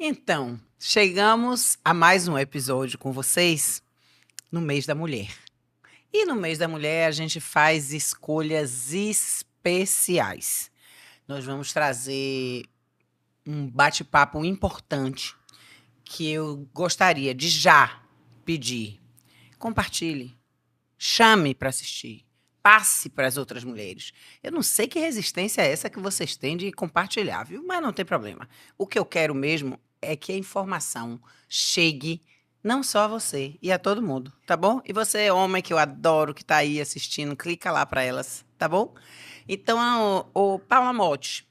Então, chegamos a mais um episódio com vocês no mês da mulher. E no mês da mulher a gente faz escolhas especiais. Nós vamos trazer um bate-papo importante que eu gostaria de já pedir. Compartilhe, chame para assistir, passe para as outras mulheres. Eu não sei que resistência é essa que vocês têm de compartilhar, viu? Mas não tem problema. O que eu quero mesmo é que a informação chegue não só a você e a todo mundo, tá bom? E você, homem que eu adoro, que tá aí assistindo, clica lá para elas, tá bom? Então, o Paula Motti,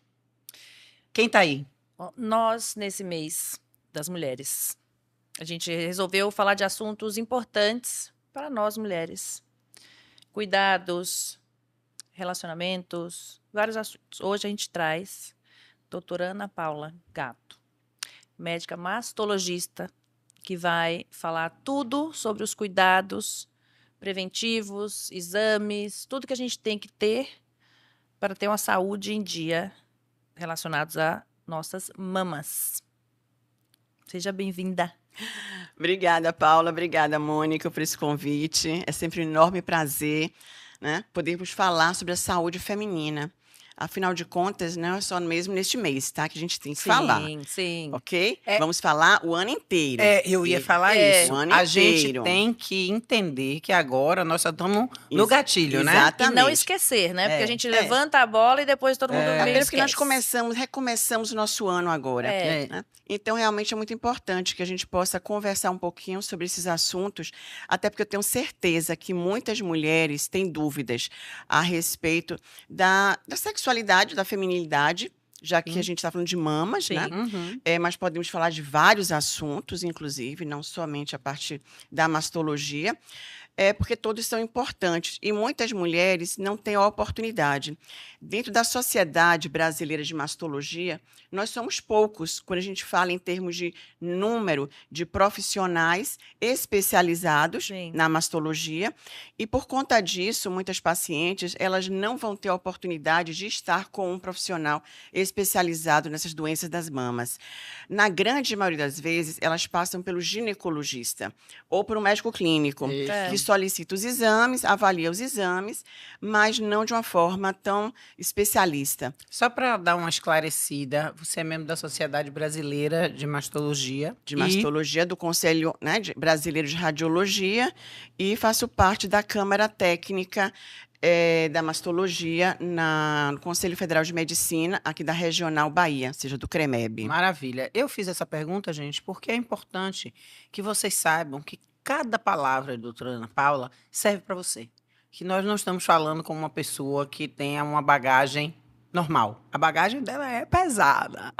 quem tá aí? Nós, nesse mês das mulheres, a gente resolveu falar de assuntos importantes para nós mulheres. Cuidados, relacionamentos, vários assuntos. Hoje a gente traz a doutora Ana Paula Gatto, médica mastologista, que vai falar tudo sobre os cuidados preventivos, exames, tudo que a gente tem que ter para ter uma saúde em dia relacionados a nossas mamas. Seja bem-vinda. Obrigada, Paula. Obrigada, Mônica, por esse convite. É sempre um enorme prazer, né, podermos falar sobre a saúde feminina. Afinal de contas, não é só mesmo neste mês, tá? Que a gente tem que falar. Sim, sim. Ok? Vamos falar o ano inteiro. Eu ia falar isso. O ano A inteiro. gente tem que entender que agora nós só estamos no gatilho, né? Exatamente. E não esquecer, né? Porque a gente levanta a bola e depois todo mundo meio Até porque esquece. nós recomeçamos o nosso ano agora. Né? Então, realmente é muito importante que a gente possa conversar um pouquinho sobre esses assuntos, até porque eu tenho certeza que muitas mulheres têm dúvidas a respeito da sexualidade, da feminilidade, já que a gente está falando de mamas, né? Uhum. Mas podemos falar de vários assuntos, inclusive, não somente a parte da mastologia, porque todos são importantes e muitas mulheres não têm a oportunidade. Dentro da Sociedade Brasileira de Mastologia, nós somos poucos quando a gente fala em termos de número de profissionais especializados na mastologia, e por conta disso, muitas pacientes elas não vão ter a oportunidade de estar com um profissional especializado nessas doenças das mamas. Na grande maioria das vezes, elas passam pelo ginecologista ou por um médico clínico, que solicita os exames, avalia os exames, mas não de uma forma tão especialista. Só para dar uma esclarecida, você é membro da Sociedade Brasileira de Mastologia. De Mastologia, do Conselho, né, Brasileiro de Radiologia, e faço parte da Câmara Técnica da Mastologia no Conselho Federal de Medicina, aqui da Regional Bahia, seja do CREMEB. Maravilha. Eu fiz essa pergunta, gente, porque é importante que vocês saibam que cada palavra da doutora Ana Paula serve para você. Que nós não estamos falando com uma pessoa que tenha uma bagagem normal. A bagagem dela é pesada.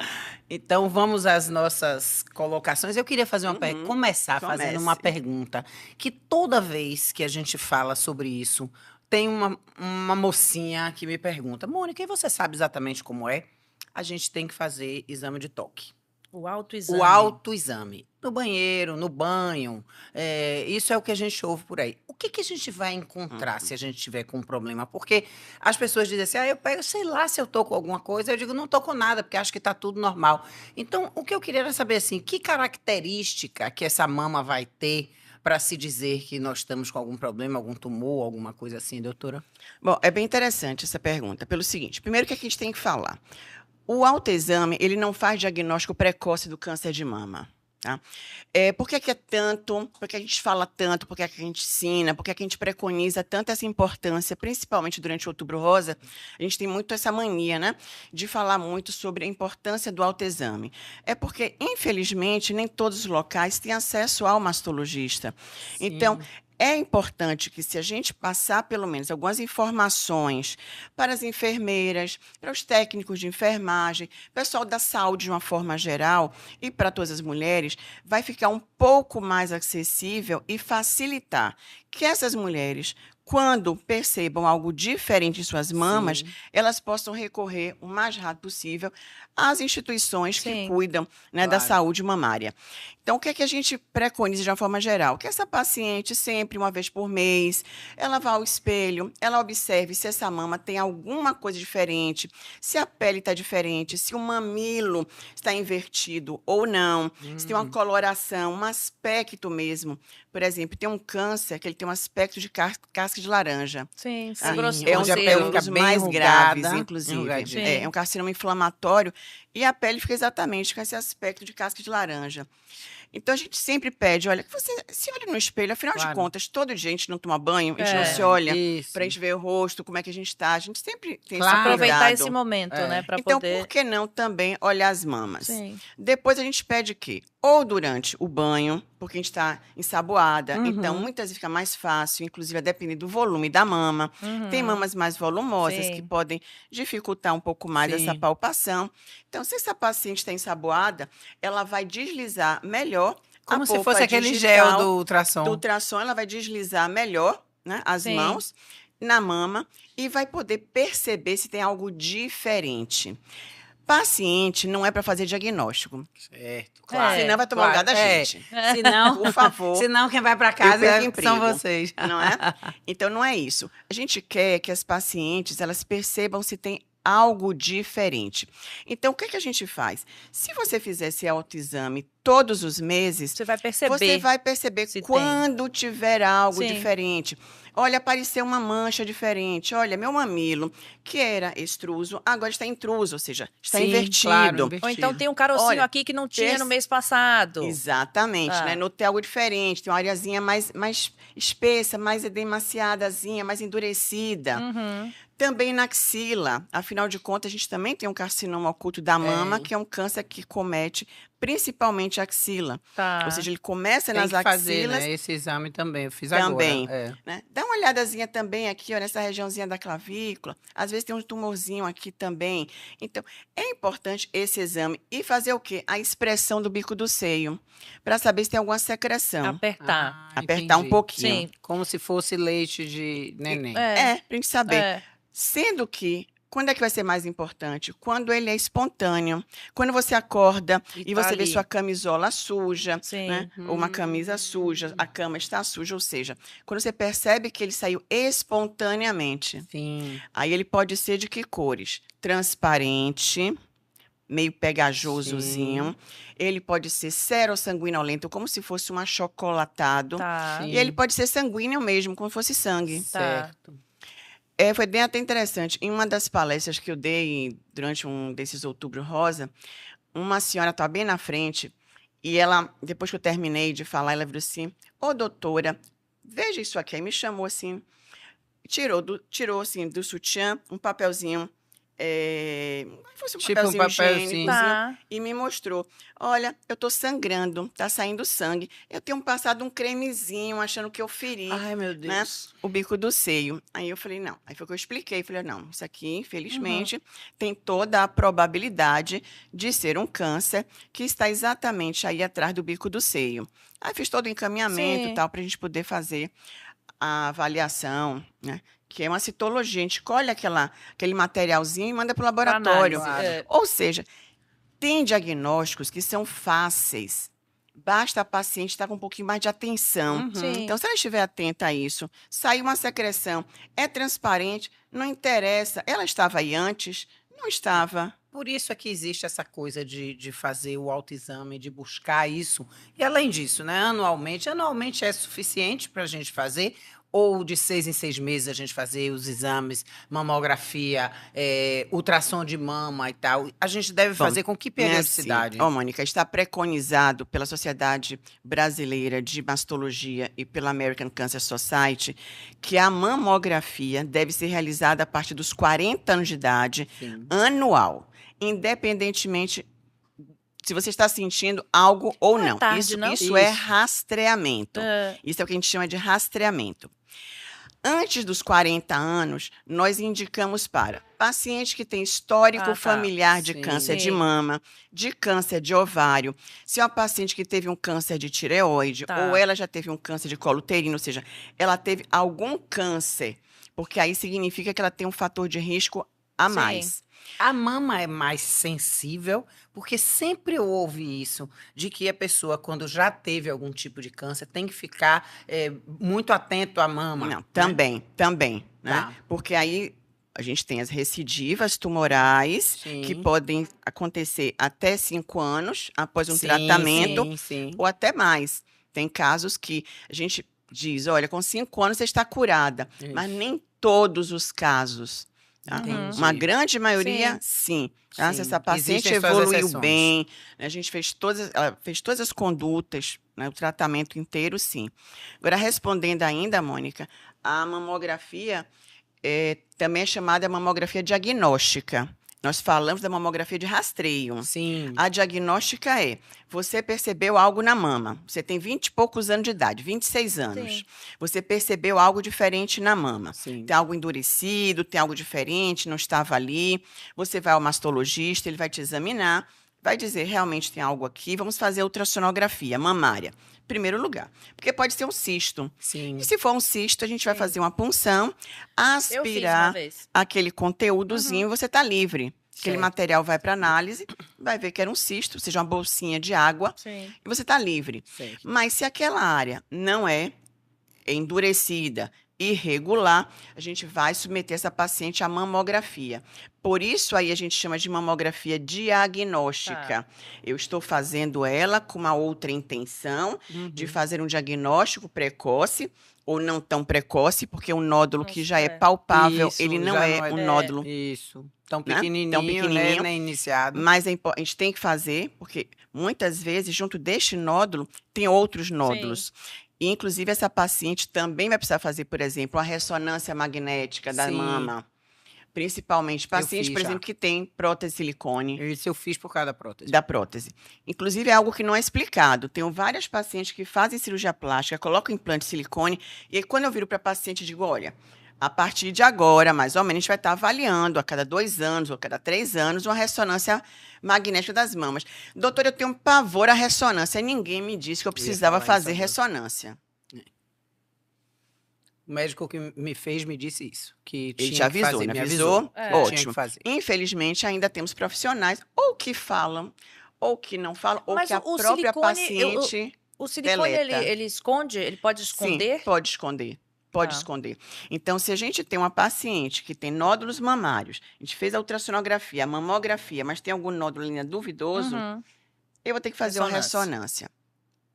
Então, vamos às nossas colocações. Eu queria fazer começar fazendo uma pergunta, que toda vez que a gente fala sobre isso, tem uma mocinha que me pergunta: Mônica, e você sabe exatamente como é? A gente tem que fazer exame de toque. O autoexame. O autoexame. No banheiro, no banho. Isso é o que a gente ouve por aí. O que a gente vai encontrar se a gente tiver com um problema? Porque as pessoas dizem assim, eu pego, sei lá se eu tô com alguma coisa. Eu digo, não tô com nada, porque acho que tá tudo normal. Então, o que eu queria era saber, assim, que característica que essa mama vai ter para se dizer que nós estamos com algum problema, algum tumor, alguma coisa assim, doutora? Bom, é bem interessante essa pergunta, pelo seguinte: primeiro, o que a gente tem que falar? O autoexame, ele não faz diagnóstico precoce do câncer de mama. Tá? Por que é tanto? Por que a gente fala tanto? Por que a gente ensina? Por que a gente preconiza tanto essa importância, principalmente durante o Outubro Rosa? A gente tem muito essa mania, né, de falar muito sobre a importância do autoexame. É porque, infelizmente, nem todos os locais têm acesso ao mastologista. Sim. Então, é importante que, se a gente passar pelo menos algumas informações para as enfermeiras, para os técnicos de enfermagem, pessoal da saúde de uma forma geral e para todas as mulheres, vai ficar um pouco mais acessível e facilitar que essas mulheres, quando percebam algo diferente em suas mamas, Sim. elas possam recorrer o mais rápido possível às instituições que Sim. cuidam, né, da Claro. saúde mamária. Então, o que é que a gente preconiza de uma forma geral? Que essa paciente, sempre, uma vez por mês, ela vá ao espelho, ela observe se essa mama tem alguma coisa diferente, se a pele está diferente, se o mamilo está invertido ou não, se tem uma coloração, um aspecto mesmo. Por exemplo, tem um câncer que ele tem um aspecto de casca de laranja. Sim, Sim, É um, onde a grosseiro. pele um fica dos bem mais enrugada, graves, inclusive. enrugadinha. É um carcinoma inflamatório e a pele fica exatamente com esse aspecto de casca de laranja. Então, a gente sempre pede, olha, que você se olhe no espelho. Afinal de Claro. contas, todo dia a gente não toma banho, a gente não É, se olha Isso. para a gente ver o rosto, como é que a gente está. A gente sempre tem Claro. esse Aproveitar cuidado. esse momento, É. né? Pra Então, poder. por que não também olhar as mamas? Sim. Depois a gente pede o quê? Ou durante o banho, porque a gente está ensaboada, Uhum. então muitas vezes fica mais fácil, inclusive a depender do volume da mama. Tem Uhum. mamas mais volumosas que Sim. podem dificultar um pouco mais essa Sim. palpação. Então, se essa paciente está ensaboada, ela vai deslizar melhor Como a se polpa fosse aquele gel digital do ultrassom. do ultrassom, ela vai deslizar melhor, né, as Sim. mãos na mama e vai poder perceber se tem algo diferente. Paciente não é para fazer diagnóstico. Certo, É. claro. Senão vai tomar o lugar da É. gente. Senão, Por favor. senão quem vai para Eu casa perco são emprego. vocês. Não é? Então, não é isso. A gente quer que as pacientes, elas percebam se tem algo diferente. Então, o que é que a gente faz? Se você fizer esse autoexame todos os meses, Você vai perceber. você vai perceber se tem. quando tiver algo Sim. diferente. Olha, apareceu uma mancha diferente. Olha, meu mamilo, que era extruso, agora está intruso, ou seja, está Sim, invertido. claro, Ou então invertido. tem um carocinho Olha, aqui que não tinha no perce- mês passado. Exatamente, Ah. né? Notei algo diferente, tem uma areazinha mais espessa, mais edemaciadazinha, mais endurecida. Uhum. Também na axila, afinal de contas, a gente também tem um carcinoma oculto da mama, Tem. que é um câncer que comete principalmente a axila. Tá. Ou seja, ele começa Tem nas que fazer, axilas, né? Esse exame também. Eu fiz Também. agora. É. né? Dá uma olhadazinha também aqui, ó, nessa regiãozinha da clavícula. Às vezes tem um tumorzinho aqui também. Então, é importante esse exame e fazer o quê? A expressão do bico do seio, para saber se tem alguma secreção. Apertar. Apertar um entendi. pouquinho. Sim. Como se fosse leite de neném. É, pra gente saber. É. Sendo que, quando é que vai ser mais importante? Quando ele é espontâneo. Quando você acorda e tá você vê ali. sua camisola suja, Sim. né? Ou uma camisa suja, a cama está suja, ou seja, quando você percebe que ele saiu espontaneamente, Sim. aí ele pode ser de que cores? Transparente, meio pegajosozinho. Ele pode ser serossanguinolento, como se fosse um achocolatado. Tá. Sim. E ele pode ser sanguíneo mesmo, como se fosse sangue. Certo. Foi bem até interessante. Em uma das palestras que eu dei durante um desses Outubro Rosa, uma senhora estava bem na frente e ela, depois que eu terminei de falar, ela virou assim: ô doutora, veja isso aqui. Aí me chamou assim, tirou assim do sutiã um papelzinho, como se fosse um Tipo um papelzinho papelzinho. higiênicozinho, Tá. e me mostrou: olha, eu estou sangrando, tá saindo sangue. Eu tenho passado um cremezinho achando que eu feri Ai, meu Deus. o bico do seio. Aí eu falei, não. Aí foi que eu expliquei. Falei, não, isso aqui, infelizmente, tem toda a probabilidade de ser um câncer que está exatamente aí atrás do bico do seio. Aí fiz todo o encaminhamento Sim. e tal, para a gente poder fazer a avaliação, né? Que é uma citologia. A gente colhe aquele materialzinho e manda para o laboratório. Análise. É. Ou seja, tem diagnósticos que são fáceis. Basta a paciente estar com um pouquinho mais de atenção. Uhum. Sim. Então, se ela estiver atenta a isso, saiu uma secreção, é transparente, não interessa. Ela estava aí antes? Não estava. Por isso é que existe essa coisa de fazer o autoexame, de buscar isso. E além disso, né, anualmente é suficiente para a gente fazer, ou de 6 em 6 meses a gente fazer os exames, mamografia, ultrassom de mama e tal. A gente deve Bom, fazer com que periodicidade? Ó, Mônica, está preconizado pela Sociedade Brasileira de Mastologia e pela American Cancer Society que a mamografia deve ser realizada a partir dos 40 anos de idade, Sim. anual, independentemente se você está sentindo algo ou Não é não. tarde, Isso, não? isso é Isso. rastreamento. É. Isso é o que a gente chama de rastreamento. Antes dos 40 anos, nós indicamos para paciente que tem histórico tá. familiar de Sim. câncer de Sim. mama, de câncer de ovário, se é uma paciente que teve um câncer de tireoide, Tá. ou ela já teve um câncer de colo uterino, ou seja, ela teve algum câncer, porque aí significa que ela tem um fator de risco a Sim. mais. A mama é mais sensível, porque sempre houve isso, de que a pessoa, quando já teve algum tipo de câncer, tem que ficar muito atento à mama. Não, né? também, né? Tá. Porque aí a gente tem as recidivas tumorais, que Sim. podem acontecer até 5 anos após um Sim, tratamento, sim. ou até mais. Tem casos que a gente diz, olha, com 5 anos você está curada, mas Isso. nem todos os casos. Tá? Entendi. Uma grande maioria, sim. Tá? Se Sim. essa paciente Existem suas evoluiu exceções. bem, né, a gente ela fez todas as condutas, né, o tratamento inteiro, sim. Agora, respondendo ainda, Mônica, a mamografia também é chamada mamografia diagnóstica. Nós falamos da mamografia de rastreio. Sim. A diagnóstica é, você percebeu algo na mama, você tem 20 e poucos anos de idade, 26 anos. Sim. Você percebeu algo diferente na mama. Sim. Tem algo endurecido, tem algo diferente, não estava ali. Você vai ao mastologista, ele vai te examinar, vai dizer, realmente tem algo aqui, vamos fazer ultrassonografia mamária. Primeiro lugar, porque pode ser um cisto. Sim. E se for um cisto, a gente vai Sim. fazer uma punção, Eu fiz uma aspirar vez. aquele conteúdozinho, você está livre. Aquele Certo. material vai para análise, vai ver que era um cisto, ou seja, uma bolsinha de água, Sim. e você está livre. Certo. Mas se aquela área não é endurecida, irregular, a gente vai submeter essa paciente à mamografia. Por isso aí a gente chama de mamografia diagnóstica. Eu estou fazendo ela com uma outra intenção de Uhum. fazer um diagnóstico precoce ou não tão precoce, porque um nódulo que já é Nossa, palpável, Isso, ele não já é um é. nódulo. Isso. Tão Né? pequenininho, Tão pequenininho. né? Iniciado. Mas a gente tem que fazer, porque muitas vezes, junto deste nódulo, tem outros nódulos. E, inclusive, essa paciente também vai precisar fazer, por exemplo, uma ressonância magnética da Sim. mama. Principalmente paciente, fiz por já. exemplo, que tem prótese de silicone Isso eu fiz por causa da prótese. da prótese. Inclusive, é algo que não é explicado. Tenho várias pacientes que fazem cirurgia plástica, colocam implante de silicone, e aí, quando eu viro para a paciente, digo, olha, a partir de agora, mais ou menos, a gente vai estar avaliando a cada 2 anos ou a cada 3 anos uma ressonância magnética das mamas. Doutora, eu tenho um pavor à ressonância. Ninguém me disse que eu precisava falar isso fazer agora. ressonância. O médico que me fez me disse isso. Que Ele tinha te que avisou, fazer. né? Me Avisou? É. Tinha Ótimo. que fazer. Infelizmente, ainda temos profissionais ou que falam, ou que não falam, ou Mas que a o própria silicone, paciente... O silicone, deleta. ele esconde? Ele pode esconder? Sim, pode esconder. Pode Tá. esconder. Então, se a gente tem uma paciente que tem nódulos mamários, a gente fez a ultrassonografia, a mamografia, mas tem algum nódulo ainda duvidoso, Uhum. eu vou ter que fazer uma ressonância.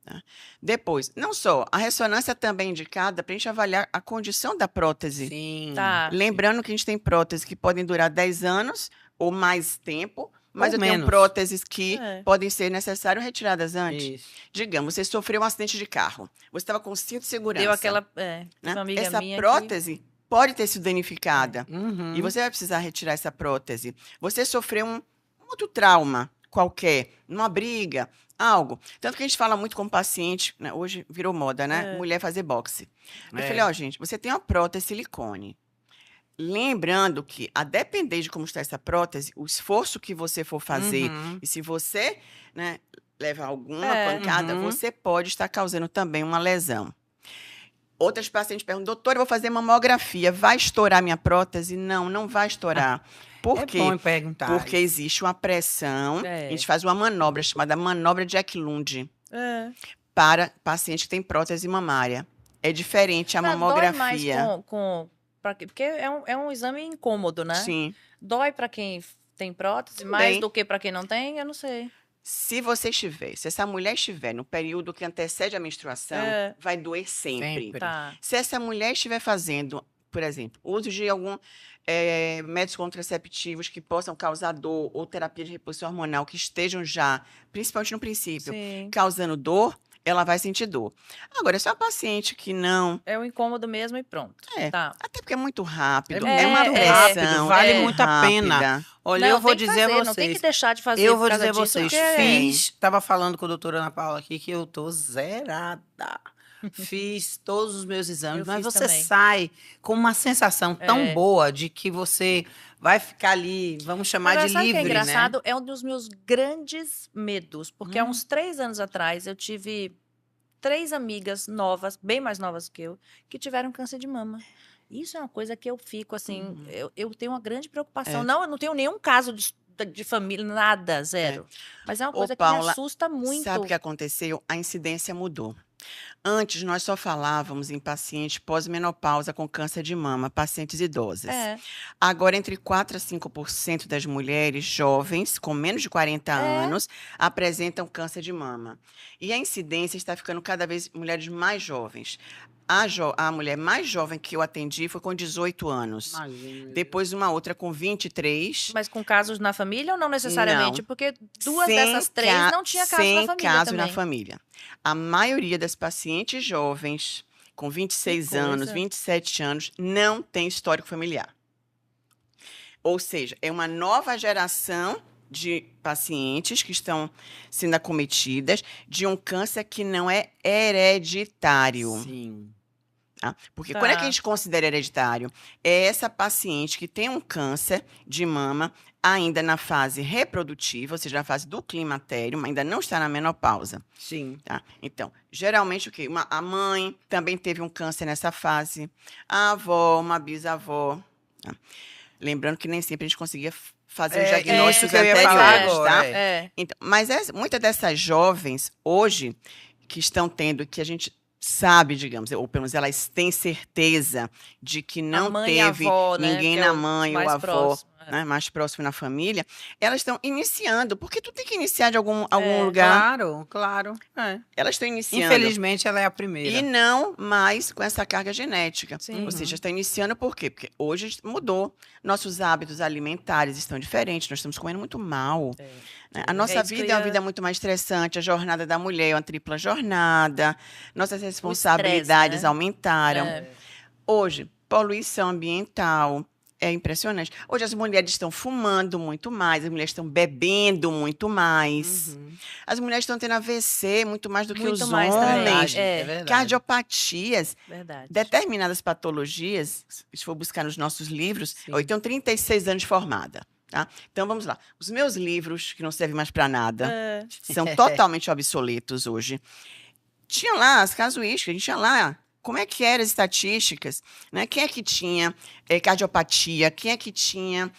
Tá? Depois, não só, a ressonância também é indicada para a gente avaliar a condição da prótese. Sim. Tá. Lembrando que a gente tem próteses que podem durar 10 anos ou mais tempo, mas Ou eu tenho menos. próteses que É. podem ser necessárias retiradas antes. Isso. Digamos, você sofreu um acidente de carro, você estava com cinto de segurança. Deu aquela. Né? Uma amiga Essa minha prótese pode ter sido danificada Uhum. e você vai precisar retirar essa prótese. Você sofreu um outro trauma qualquer, numa briga, algo. Tanto que a gente fala muito com o paciente, né? Hoje virou moda, né? É. Mulher fazer boxe. Eu É. falei, ó, gente, você tem uma prótese silicone. Lembrando que, a depender de como está essa prótese, o esforço que você for fazer, Uhum. e se você, né, levar alguma É. pancada, Uhum. você pode estar causando também uma lesão. Outras pacientes perguntam, doutora, eu vou fazer mamografia, vai estourar minha prótese? Não, não vai estourar. Por É quê? bom perguntar. Porque existe uma pressão, É. a gente faz uma manobra chamada manobra de Eklund É. para paciente que tem prótese mamária. É diferente a Mas mamografia. Dói mais porque é um exame incômodo, né? Sim. Dói pra quem tem prótese Também. mais do que pra quem não tem? Eu não sei. Se essa mulher estiver no período que antecede a menstruação, É. vai doer sempre. Sempre. Tá. Se essa mulher estiver fazendo, por exemplo, uso de algum métodos contraceptivos que possam causar dor ou terapia de reposição hormonal que estejam já, principalmente no princípio, Sim. causando dor, ela vai sentir dor. Agora, se é uma paciente que não... É um incômodo mesmo e pronto. É. Tá. Até porque é muito rápido. É uma muito pressão. rápido, vale muito a pena. rápida. Olha, Não, eu vou tem que dizer fazer, a não tem que vocês. deixar de fazer Eu por vou causa dizer a disso, vocês. porque- Tava falando com a doutora Ana Paula aqui que eu tô zerada. fiz todos os meus exames, Eu mas fiz você também. sai com uma sensação tão boa de que você vai ficar ali, vamos chamar Agora, de sabe o que é livre, né? engraçado? É um dos meus grandes medos, porque há uns 3 anos atrás eu tive 3 amigas novas, bem mais novas que eu, que tiveram câncer de mama. Isso é uma coisa que eu fico assim, eu tenho uma grande preocupação. É. Não, eu não tenho nenhum caso de família, nada, zero. Mas é uma Ô, coisa que Paula, me assusta muito. sabe o que aconteceu? A incidência mudou. Antes, nós só falávamos em pacientes pós-menopausa com câncer de mama, pacientes idosas. É. Agora, entre 4% a 5% das mulheres jovens, com menos de 40 anos, apresentam câncer de mama. E a incidência está ficando cada vez mulheres mais jovens. A mulher mais jovem que eu atendi foi com 18 anos. Imagina. Depois, uma outra com 23. Mas com casos na família ou não necessariamente? Não. Porque duas dessas 3 não tinha caso na sem família caso também. na família. A maioria das pacientes jovens, com 26 Que anos, coisa. 27 anos, não tem histórico familiar. Ou seja, é uma nova geração de pacientes que estão sendo acometidas de um câncer que não é hereditário. Sim. Tá? Porque Tá. quando é que a gente considera hereditário? É essa paciente que tem um câncer de mama ainda na fase reprodutiva, ou seja, na fase do climatério, mas ainda não está na menopausa. Sim. Tá? Então, geralmente o quê? A mãe também teve um câncer nessa fase, a avó, uma bisavó. Tá? Lembrando que nem sempre a gente conseguia fazer os diagnósticos isso que eu ia falar anteriores, agora, tá? É. Então, mas muitas dessas jovens, hoje, que estão tendo, que a gente sabe, digamos, ou pelo menos elas têm certeza de que não A mãe e a teve avó, né, ninguém que é na o mãe ou mais avó, próximo, né, mais próximo na família, elas estão iniciando, porque tu tem que iniciar de algum É, lugar. Claro, claro. É. Elas estão iniciando. Infelizmente, ela é a primeira. E não mais com essa carga genética. Sim. Ou seja, está iniciando por quê? Porque hoje mudou. Nossos hábitos alimentares estão diferentes. Nós estamos comendo muito mal. Né? A nossa isso que eu vida é uma ia- vida muito mais estressante. A jornada da mulher é uma tripla jornada. Nossas responsabilidades né? aumentaram. É. Hoje, poluição ambiental. É impressionante. Hoje as mulheres estão fumando muito mais, as mulheres estão bebendo muito mais. Uhum. As mulheres estão tendo AVC muito mais do que Muito os mais também. homens. É, verdade. Cardiopatias, Verdade. determinadas patologias, se for buscar nos nossos livros, Sim. eu tenho 36 anos de formada. Tá? Então vamos lá. Os meus livros, que não servem mais para nada, É. são totalmente obsoletos hoje. Tinha lá as casuísticas, a gente tinha lá como é que eram as estatísticas, né? Quem é que tinha cardiopatia, quem é que tinha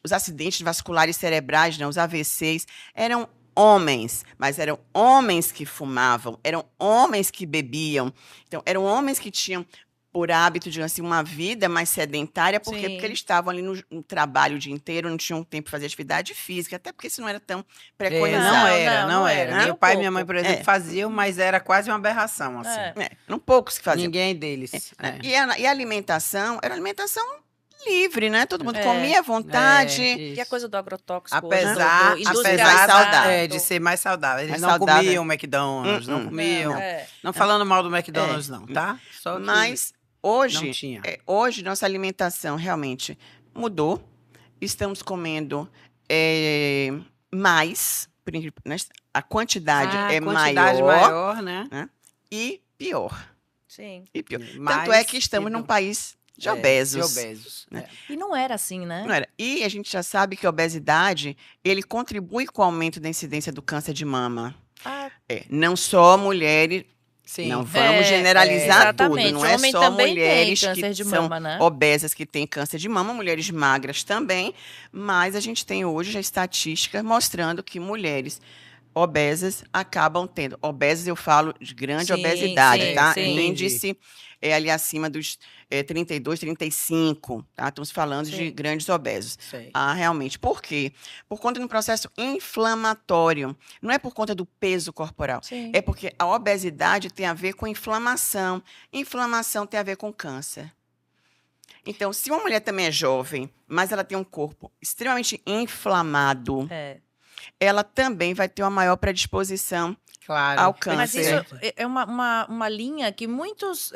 os acidentes vasculares cerebrais, né? Os AVCs, eram homens, mas eram homens que fumavam, eram homens que bebiam, então eram homens que tinham por hábito, digamos assim, uma vida mais sedentária, por quê? Sim. Porque eles estavam ali no trabalho o dia inteiro, não tinham tempo para fazer atividade física, até porque isso não era tão preconizado. Não era, não era, era. nem Meu um pai e pouco. minha mãe, por exemplo, É. faziam, mas era quase uma aberração, assim. É. Eram poucos que faziam. Ninguém deles. É. E a alimentação era alimentação livre, né? Todo mundo É. comia à vontade. E a coisa do agrotóxico Apesar, hoje, do apesar industrializado. saudável. de ser mais saudável. Eles Mais não saudável. comiam McDonald's, não comiam. Não. É. Não falando mal do McDonald's, não, tá? Só que Mas não hoje, tinha. hoje nossa alimentação realmente mudou. Estamos comendo mais, né? A quantidade é quantidade maior, né? e pior. Sim. E pior. Mais Tanto é que estamos e num do- país de É, obesos. De obesos. né? E não era assim, né? Não era. E a gente já sabe que a obesidade, ele contribui com o aumento da incidência do câncer de mama. Ah, Não só mulheres, Sim. não vamos generalizar tudo. exatamente. Não é Homem só também mulheres tem câncer que de são mama, né? obesas que têm câncer de mama, mulheres magras também, mas a gente tem hoje já estatísticas mostrando que mulheres obesas acabam tendo. Obesas eu falo de grande Sim, obesidade, sim, tá? sim. O índice é ali acima dos 32, 35, tá? Estamos falando de Sim. grandes obesos. Sei. Realmente. Por quê? Por conta de um processo inflamatório. Não é por conta do peso corporal. Sim. É porque a obesidade tem a ver com inflamação. Inflamação tem a ver com câncer. Então, se uma mulher também é jovem, mas ela tem um corpo extremamente inflamado, É. ela também vai ter uma maior predisposição Claro. ao câncer. Mas isso Certo. é uma linha que muitos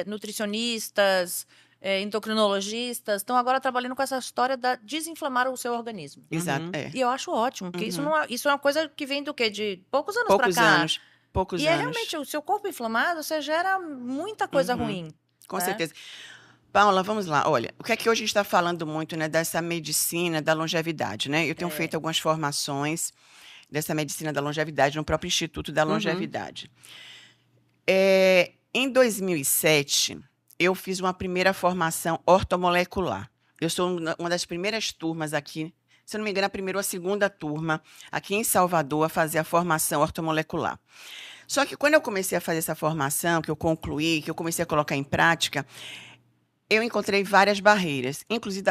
nutricionistas, endocrinologistas estão agora trabalhando com essa história da desinflamar o seu organismo. Exato. Uhum. É. E eu acho ótimo, porque Uhum. isso é uma coisa que vem do quê? De poucos anos Poucos pra cá. anos. poucos E anos. é realmente, o seu corpo inflamado, você gera muita coisa ruim. Com né? certeza. Paula, vamos lá. Olha, o que é que hoje a gente está falando muito, né, dessa medicina da longevidade, né? Eu tenho feito algumas formações dessa medicina da longevidade no próprio Instituto da Longevidade. Em 2007, eu fiz uma primeira formação ortomolecular. Eu sou uma das primeiras turmas aqui, se eu não me engano, a primeira ou a segunda turma aqui em Salvador a fazer a formação ortomolecular. Só que quando eu comecei a fazer essa formação, que eu concluí, que eu comecei a colocar em prática, eu encontrei várias barreiras, inclusive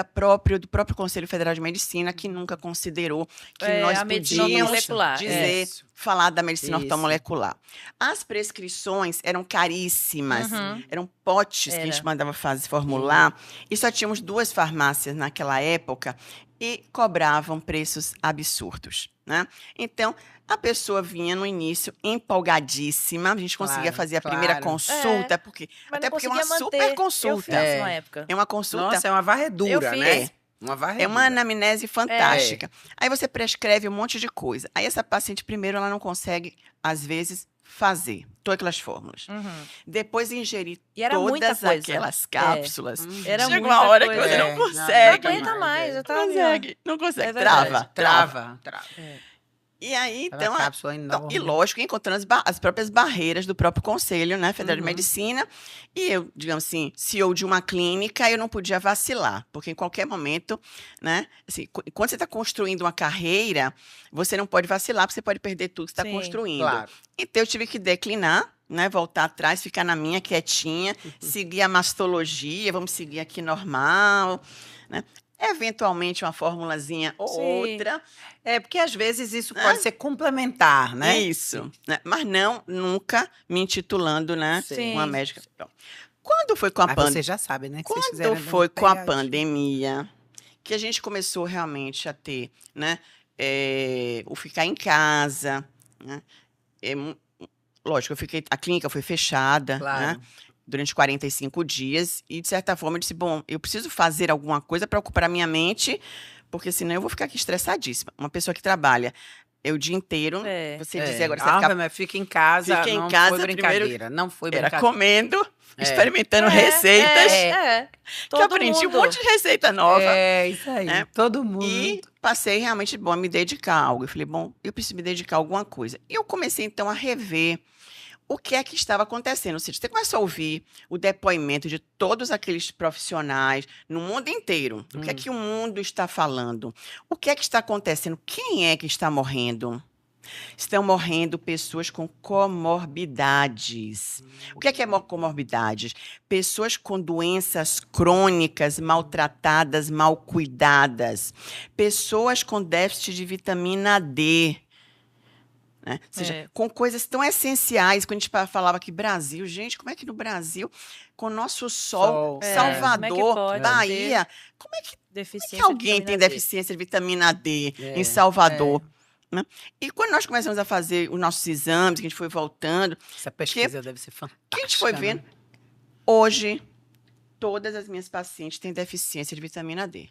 do próprio Conselho Federal de Medicina, que nunca considerou que nós a medicina podíamos ortomolecular, dizer, falar da medicina Isso. ortomolecular. As prescrições eram caríssimas, Uhum. eram potes que a gente Era. mandava fazer formular, e só tínhamos 2 farmácias naquela época e cobravam preços absurdos, né? Então, a pessoa vinha no início empolgadíssima, a gente conseguia Claro, fazer a primeira claro. consulta, porque Mas até não porque é uma conseguia super manter. Eu consulta. fiz uma época. É uma consulta, Nossa, é uma varredura, Eu fiz. né? Uma varredura. é uma anamnese fantástica. Aí você prescreve um monte de coisa. Aí essa paciente, primeiro, ela não consegue, às vezes, fazer todas aquelas fórmulas. Uhum. Depois ingerir E era muita todas coisa. aquelas cápsulas. Era Chega muita uma hora coisa. que você É, não não, Não consegue. aguenta mais. Eu Não tava ali, ó. consegue, não consegue. É verdade. Trava. Trava. E aí, Aquela então, cápsula então, enorme. e lógico, encontrando as próprias barreiras do próprio Conselho, né, Federal de Medicina. E eu, digamos assim, CEO de uma clínica, eu não podia vacilar, porque em qualquer momento, né, assim, quando você está construindo uma carreira, você não pode vacilar, porque você pode perder tudo que você está Sim, construindo. Claro. Então, eu tive que declinar, né, voltar atrás, ficar na minha quietinha, seguir a mastologia, vamos seguir aqui normal, né? Eventualmente uma formulazinha ou Sim. outra. É, porque às vezes isso pode ser complementar, né? Isso, né? Mas não, nunca me intitulando, né? Sim. Uma médica. Então, quando foi com a Mas pandemia? você já sabe, né? Que vocês Quando fizeram foi com a pegadinha. pandemia que a gente começou realmente a ter, né? O ficar em casa, né? Lógico, a clínica foi fechada, Claro. né? Durante 45 dias, e de certa forma eu disse, bom, eu preciso fazer alguma coisa para ocupar a minha mente, porque senão eu vou ficar aqui estressadíssima. Uma pessoa que trabalha o dia inteiro, você dizer agora, você vai ficar Fica em casa, Fica em não casa, foi brincadeira, não foi era brincadeira. comendo, É. experimentando receitas, que eu Todo aprendi mundo. um monte de receita nova. É, isso aí, né? todo mundo. E passei realmente, bom, a me dedicar a algo. Eu falei, bom, eu preciso me dedicar a alguma coisa. E eu comecei, então, a rever o que é que estava acontecendo. Ou seja, você começa a ouvir o depoimento de todos aqueles profissionais no mundo inteiro. O que é que o mundo está falando? O que é que está acontecendo? Quem é que está morrendo? Estão morrendo pessoas com comorbidades. O que é comorbidades? Pessoas com doenças crônicas, maltratadas, mal cuidadas. Pessoas com déficit de vitamina D. Né? Ou seja, com coisas tão essenciais. Quando a gente falava que Brasil, gente, como é que no Brasil, com o nosso sol, Salvador, como é que pode Bahia, como é que Deficiência alguém de tem vitamina D? deficiência de vitamina D em Salvador? Né? E quando nós começamos a fazer os nossos exames, que a gente foi voltando, Essa pesquisa deve ser fantástica. que a gente foi né? vendo, hoje, todas as minhas pacientes têm deficiência de vitamina D.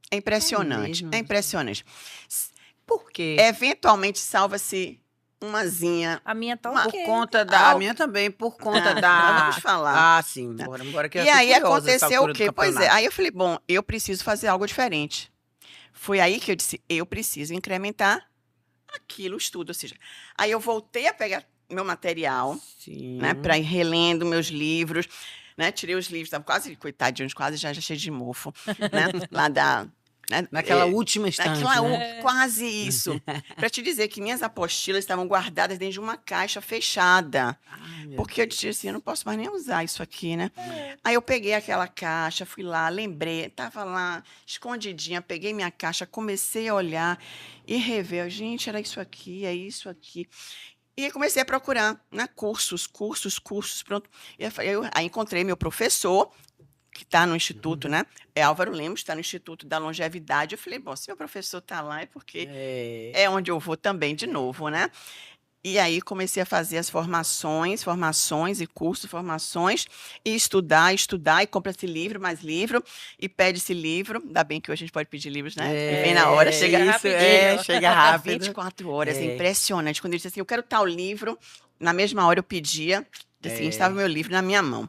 É impressionante, mesmo? é impressionante. Por quê? Eventualmente, salva-se umazinha. A minha tá Uma- Por ok. conta da... A minha também, por conta da... Vamos falar. Ah, sim. Bora que eu E tô aí curiosa nessa aconteceu o altura do quê? Pois é, campeonato. aí eu falei, bom, eu preciso fazer algo diferente. Foi aí que eu disse, eu preciso incrementar aquilo, o estudo. Ou seja, aí eu voltei a pegar meu material, Sim. né, para ir relendo meus livros, né, tirei os livros, estavam quase, coitadinhos, quase já cheio de mofo, né, lá da... Né, Naquela última estante, né? quase isso. Para te dizer que minhas apostilas estavam guardadas dentro de uma caixa fechada. Ai, meu Porque eu disse assim, eu não posso mais nem usar isso aqui, né? Aí eu peguei aquela caixa, fui lá, lembrei, estava lá, escondidinha, peguei minha caixa, comecei a olhar e rever. Gente, era isso aqui, é isso aqui. E aí comecei a procurar, né? Cursos, pronto. E aí encontrei meu professor, que está no Instituto, né? É Álvaro Lemos, está no Instituto da Longevidade. Eu falei, bom, se meu professor está lá é porque é onde eu vou também de novo, né? E aí comecei a fazer as formações e cursos, e estudar, e compra esse livro, mais livro, e pede esse livro. Ainda bem que hoje a gente pode pedir livros, né? E vem na hora, chega isso, rapidinho. chega rápido. 24 horas, é É. impressionante. Quando ele diz assim, eu quero tal livro, na mesma hora eu pedia, assim, estava o meu livro na minha mão.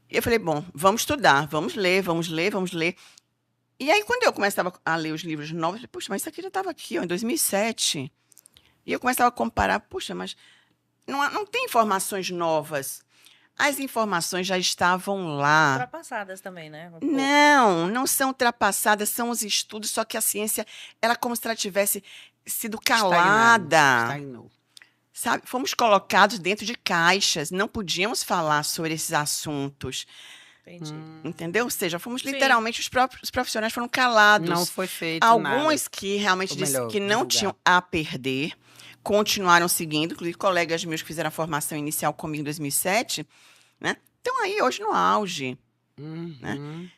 Eu falei, bom, vamos estudar, vamos ler, vamos ler, vamos ler. E aí, quando eu começava a ler os livros novos, eu falei, puxa, mas isso aqui já estava aqui, ó, em 2007. E eu começava a comparar, puxa, mas não tem informações novas. As informações já estavam lá. Ultrapassadas também, né? Um pouco. Não são ultrapassadas, são os estudos, só que a ciência, ela é como se ela tivesse sido calada. Estagnou. Sabe? Fomos colocados dentro de caixas, não podíamos falar sobre esses assuntos. Entendi. Entendeu? Ou seja, fomos Sim. literalmente, os profissionais foram calados. Não foi feito Alguns nada. que realmente Ou disseram melhor, que não divulgar. tinham a perder, continuaram seguindo, inclusive colegas meus que fizeram a formação inicial comigo em 2007, né? Estão aí hoje no auge. Uhum.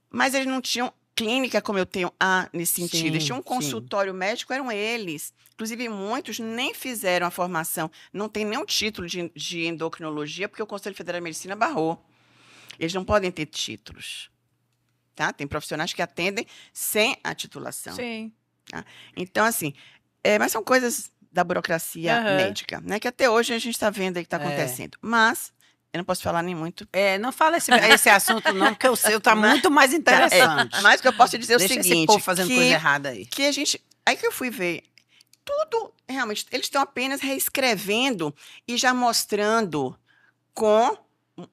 Mas eles não tinham clínica como eu tenho nesse sentido. Eles Sim, tinham um sim. consultório médico, eram eles. Inclusive, muitos nem fizeram a formação, não tem nenhum título de endocrinologia, porque o Conselho Federal de Medicina barrou. Eles não podem ter títulos. Tá? Tem profissionais que atendem sem a titulação. Sim. Então, assim, mas são coisas da burocracia Aham. médica, né? Que até hoje a gente está vendo aí que está acontecendo. Mas, eu não posso falar nem muito. Não fala esse assunto não, porque o seu tá Mas- muito mais interessante. Mas o que eu posso dizer é o Deixa esse seguinte, povo fazendo que, coisa errada aí. que a gente... Aí que eu fui ver, tudo, realmente, eles estão apenas reescrevendo e já mostrando com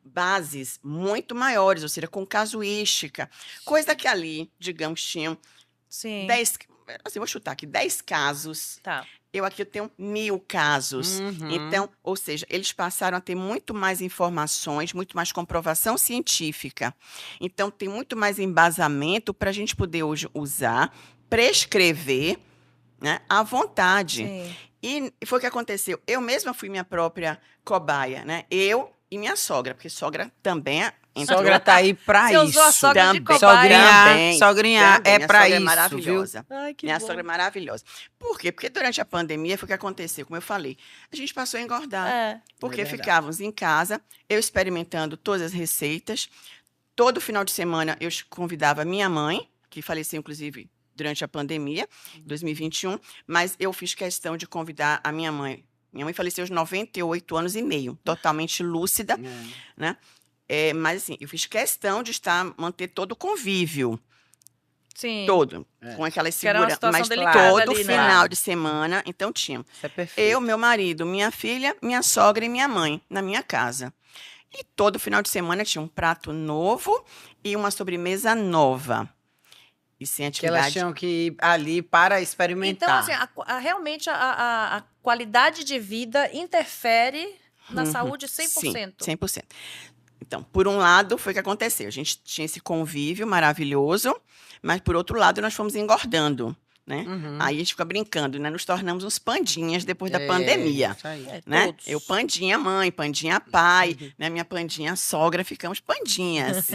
bases muito maiores, ou seja, com casuística. Coisa que ali, digamos, tinham Sim. 10... Assim, vou chutar aqui, 10 casos. Tá. Eu aqui tenho 1000 casos. Uhum. Então, ou seja, eles passaram a ter muito mais informações, muito mais comprovação científica. Então, tem muito mais embasamento para a gente poder hoje usar, prescrever, né, à vontade. Sim. E foi o que aconteceu. Eu mesma fui minha própria cobaia, né? Eu e minha sogra, porque sogra também entrou. Sogra tá aí pra Você isso. usou a sogra de Também. cobaia. Sogrinha Também. é Minha pra sogra isso, viu? maravilhosa. Ai, que Minha bom. sogra é maravilhosa. Por quê? Porque durante a pandemia foi o que aconteceu, como eu falei. A gente passou a engordar. É. Porque É verdade. ficávamos em casa, eu experimentando todas as receitas. Todo final de semana eu convidava minha mãe, que faleceu, inclusive, durante a pandemia, 2021, mas eu fiz questão de convidar a minha mãe. Minha mãe faleceu aos 98 anos e meio, totalmente lúcida, né? Mas, assim, eu fiz questão de manter todo o convívio, Sim. todo, É. com aquela Que era uma segurança, situação mas delicada todo ali, né? final de semana, então tinha. Isso é perfeito. Eu, meu marido, minha filha, minha sogra e minha mãe na minha casa. E todo final de semana tinha um prato novo e uma sobremesa nova. E sem Que elas atividade. tinham que ir ali para experimentar. Então, assim, realmente a qualidade de vida interfere na Uhum. saúde Sim, 100%. 100%. Então, por um lado, foi o que aconteceu. A gente tinha esse convívio maravilhoso, mas, por outro lado, nós fomos engordando, né? Uhum. Aí a gente fica brincando, né? Nos tornamos uns pandinhas depois da pandemia. Isso aí. É, Né? todos. Eu pandinha mãe, pandinha pai, né? Minha pandinha sogra, ficamos pandinhas.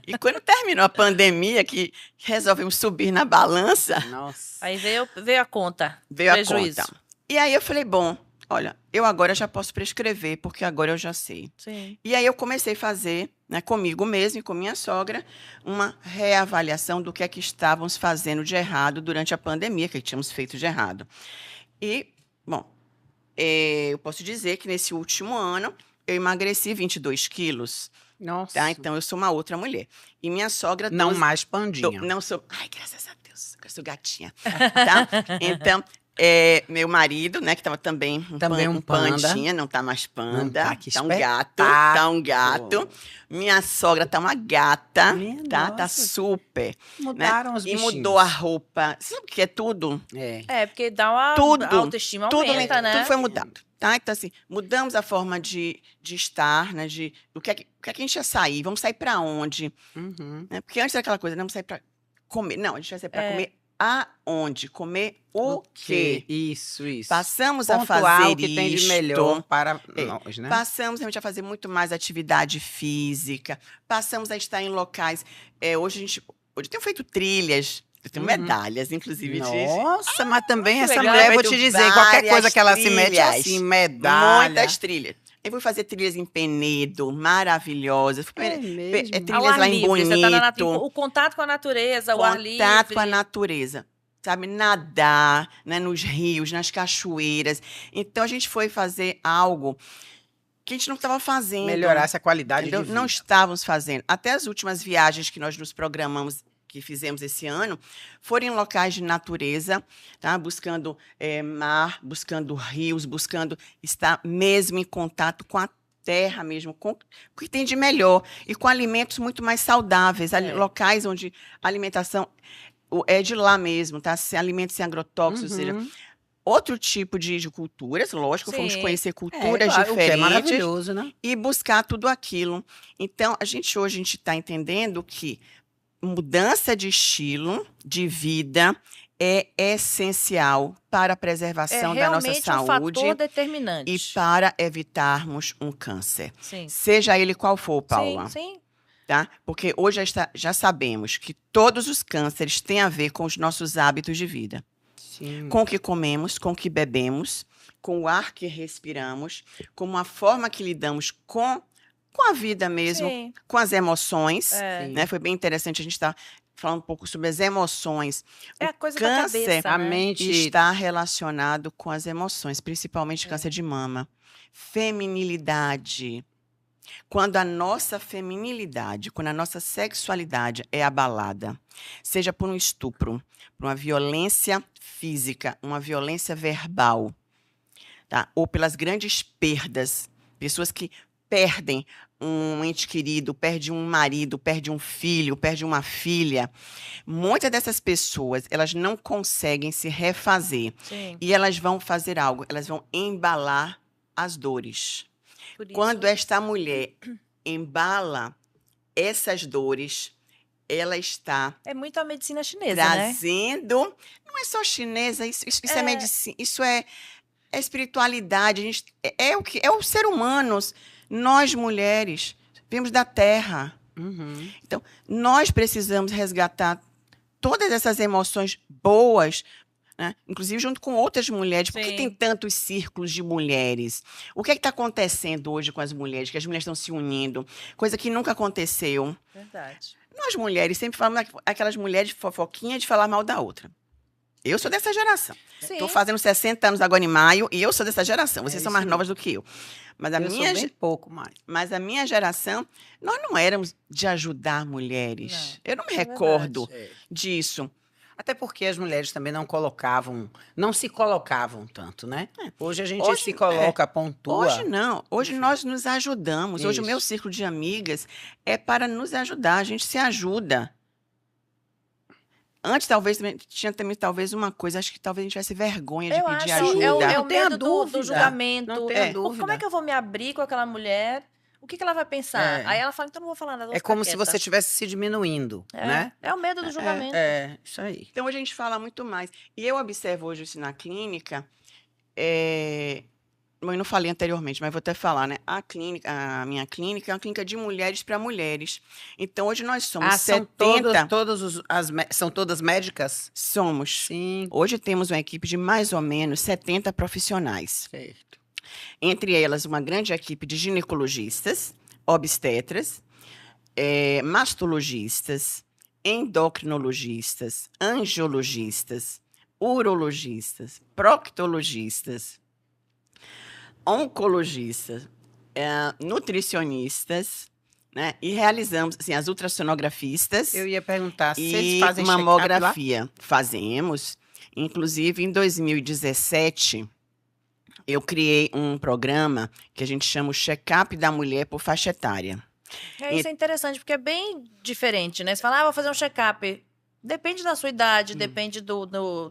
E quando terminou a pandemia, que resolvemos subir na balança, Nossa. Aí veio a conta. veio a Prejuízo. conta. E aí eu falei, bom, olha, eu agora já posso prescrever, porque agora eu já sei. Sim. E aí eu comecei a fazer, né, comigo mesma e com minha sogra, uma reavaliação do que é que estávamos fazendo de errado durante a pandemia, que tínhamos feito de errado. E, bom, eu posso dizer que nesse último ano eu emagreci 22 quilos, Nossa. tá? Então eu sou uma outra mulher. E minha sogra... Não 12 mais pandinha. Não sou... Ai, graças a Deus, eu sou gatinha, tá? Então... meu marido, né, que estava também Também um panda. pandinha, não tá mais panda, Não tá, que tá um gato, espetáculo. tá um gato. Minha sogra tá uma gata, Minha tá? Tá nossa. super. Mudaram os E bichinhos. mudou a roupa. Você sabe o que é tudo? É, porque dá uma Tudo, a autoestima Tudo, aumenta, né? tudo foi mudando, tá? Então, assim, mudamos a forma de estar, né? O que é que a gente ia sair? Vamos sair pra onde? Uhum. Né? Porque antes era aquela coisa, né? Vamos sair pra comer. Não, a gente vai sair pra É. comer aonde? Comer o quê? Isso. Passamos a Pontuar fazer o que tem de melhor para nós, né? Passamos realmente a fazer muito mais atividade física. Passamos a estar em locais. Hoje eu tenho feito trilhas. Eu tenho medalhas, inclusive. Nossa, mas também que essa legal. mulher, vou Feito te dizer, qualquer coisa várias que ela se mete trilhas. assim, medalha. Muitas trilhas. Eu fui fazer trilhas em Penedo, maravilhosas. É mesmo? Trilhas Ao ar lá em livre, você tá Bonito. o contato com a natureza, o ar livre. Contato com a natureza. sabe, nadar, né, nos rios, nas cachoeiras. Então, a gente foi fazer algo que a gente não estava fazendo. Melhorasse a qualidade entendeu? de vida. Não estávamos fazendo. Até as últimas viagens que nós nos programamos, que fizemos esse ano, foram em locais de natureza, tá? Buscando mar, buscando rios, buscando estar mesmo em contato com a terra mesmo, com o que tem de melhor, e com alimentos muito mais saudáveis, locais onde a alimentação é de lá mesmo, tá? Alimentos sem agrotóxicos, ou seja, outro tipo de culturas, lógico, fomos Sim. conhecer culturas claro, o que é diferentes maravilhoso, né? e buscar tudo aquilo. Então, hoje a gente está entendendo que mudança de estilo de vida é essencial para a preservação da nossa realmente um saúde fator determinante. e para evitarmos um câncer. Sim. Seja ele qual for, Paula. Sim. Tá? Porque hoje já sabemos que todos os cânceres têm a ver com os nossos hábitos de vida. Sim. Com o que comemos, com o que bebemos, com o ar que respiramos, com a forma que lidamos com a vida mesmo, Sim. com as emoções. É. Né? Foi bem interessante a gente estar falando um pouco sobre as emoções. É O a coisa câncer, da cabeça, A né? mente está relacionado com as emoções, principalmente câncer de mama. Feminilidade. Quando a nossa feminilidade, quando a nossa sexualidade é abalada, seja por um estupro, por uma violência física, uma violência verbal, tá? Ou pelas grandes perdas, pessoas que perdem um ente querido, perde um marido, perde um filho, perde uma filha. Muitas dessas pessoas, elas não conseguem se refazer. Sim. E elas vão fazer algo, elas vão embalar as dores. Por isso. Quando esta mulher embala essas dores, ela está É muito a medicina chinesa, né? trazendo. Não é só chinesa, isso é medicina, isso é espiritualidade. A gente, é o que é o ser humano. Nós mulheres vimos da terra. Uhum. Então, nós precisamos resgatar todas essas emoções boas, né? Inclusive junto com outras mulheres. Por que Sim. tem tantos círculos de mulheres? O que é que está acontecendo hoje com as mulheres? Que as mulheres estão se unindo, coisa que nunca aconteceu. Verdade. Nós mulheres sempre falamos aquelas mulheres fofoquinhas de falar mal da outra. Eu sou dessa geração. Sim. Estou fazendo 60 anos agora em maio e eu sou dessa geração. Vocês É são isso mais mesmo. novas do que eu. Mas a Eu minha sou bem pouco mais. Mas a minha geração, nós não éramos de ajudar mulheres. Não, Eu não me é recordo É. disso. Até porque as mulheres também não se colocavam tanto, né? Hoje a gente Hoje- se coloca, pontua. Hoje não. Hoje Enfim. nós nos ajudamos. Hoje o meu Isso. círculo de amigas é para nos ajudar. A gente se ajuda. Antes, tinha também talvez uma coisa, acho que talvez a gente tivesse vergonha de Eu pedir acho, ajuda. é o Não tenha medo do dúvida. julgamento. Não tenha Como dúvida. é que eu vou me abrir com aquela mulher? O que ela vai pensar? É. Aí ela fala, então não vou falar nada. vou É ficar como se quieta. você estivesse se diminuindo, né? É o medo do julgamento. É, isso aí. Então, hoje a gente fala muito mais. E eu observo hoje isso na clínica. Bom, eu não falei anteriormente, mas vou até falar, né? A minha clínica é uma clínica de mulheres para mulheres. Então, hoje nós somos São 70. são todas médicas? Somos. Sim. Hoje temos uma equipe de mais ou menos 70 profissionais. Certo. Entre elas, uma grande equipe de ginecologistas, obstetras, mastologistas, endocrinologistas, angiologistas, urologistas, proctologistas, oncologistas, nutricionistas, né? E realizamos assim, as ultrassonografistas Eu ia perguntar, e vocês fazem check-up lá? mamografia. Fazemos. Inclusive, em 2017, eu criei um programa que a gente chama o Check-up da Mulher por Faixa Etária. Isso é interessante, porque é bem diferente, né? Você fala, vou fazer um check-up. Depende da sua idade, depende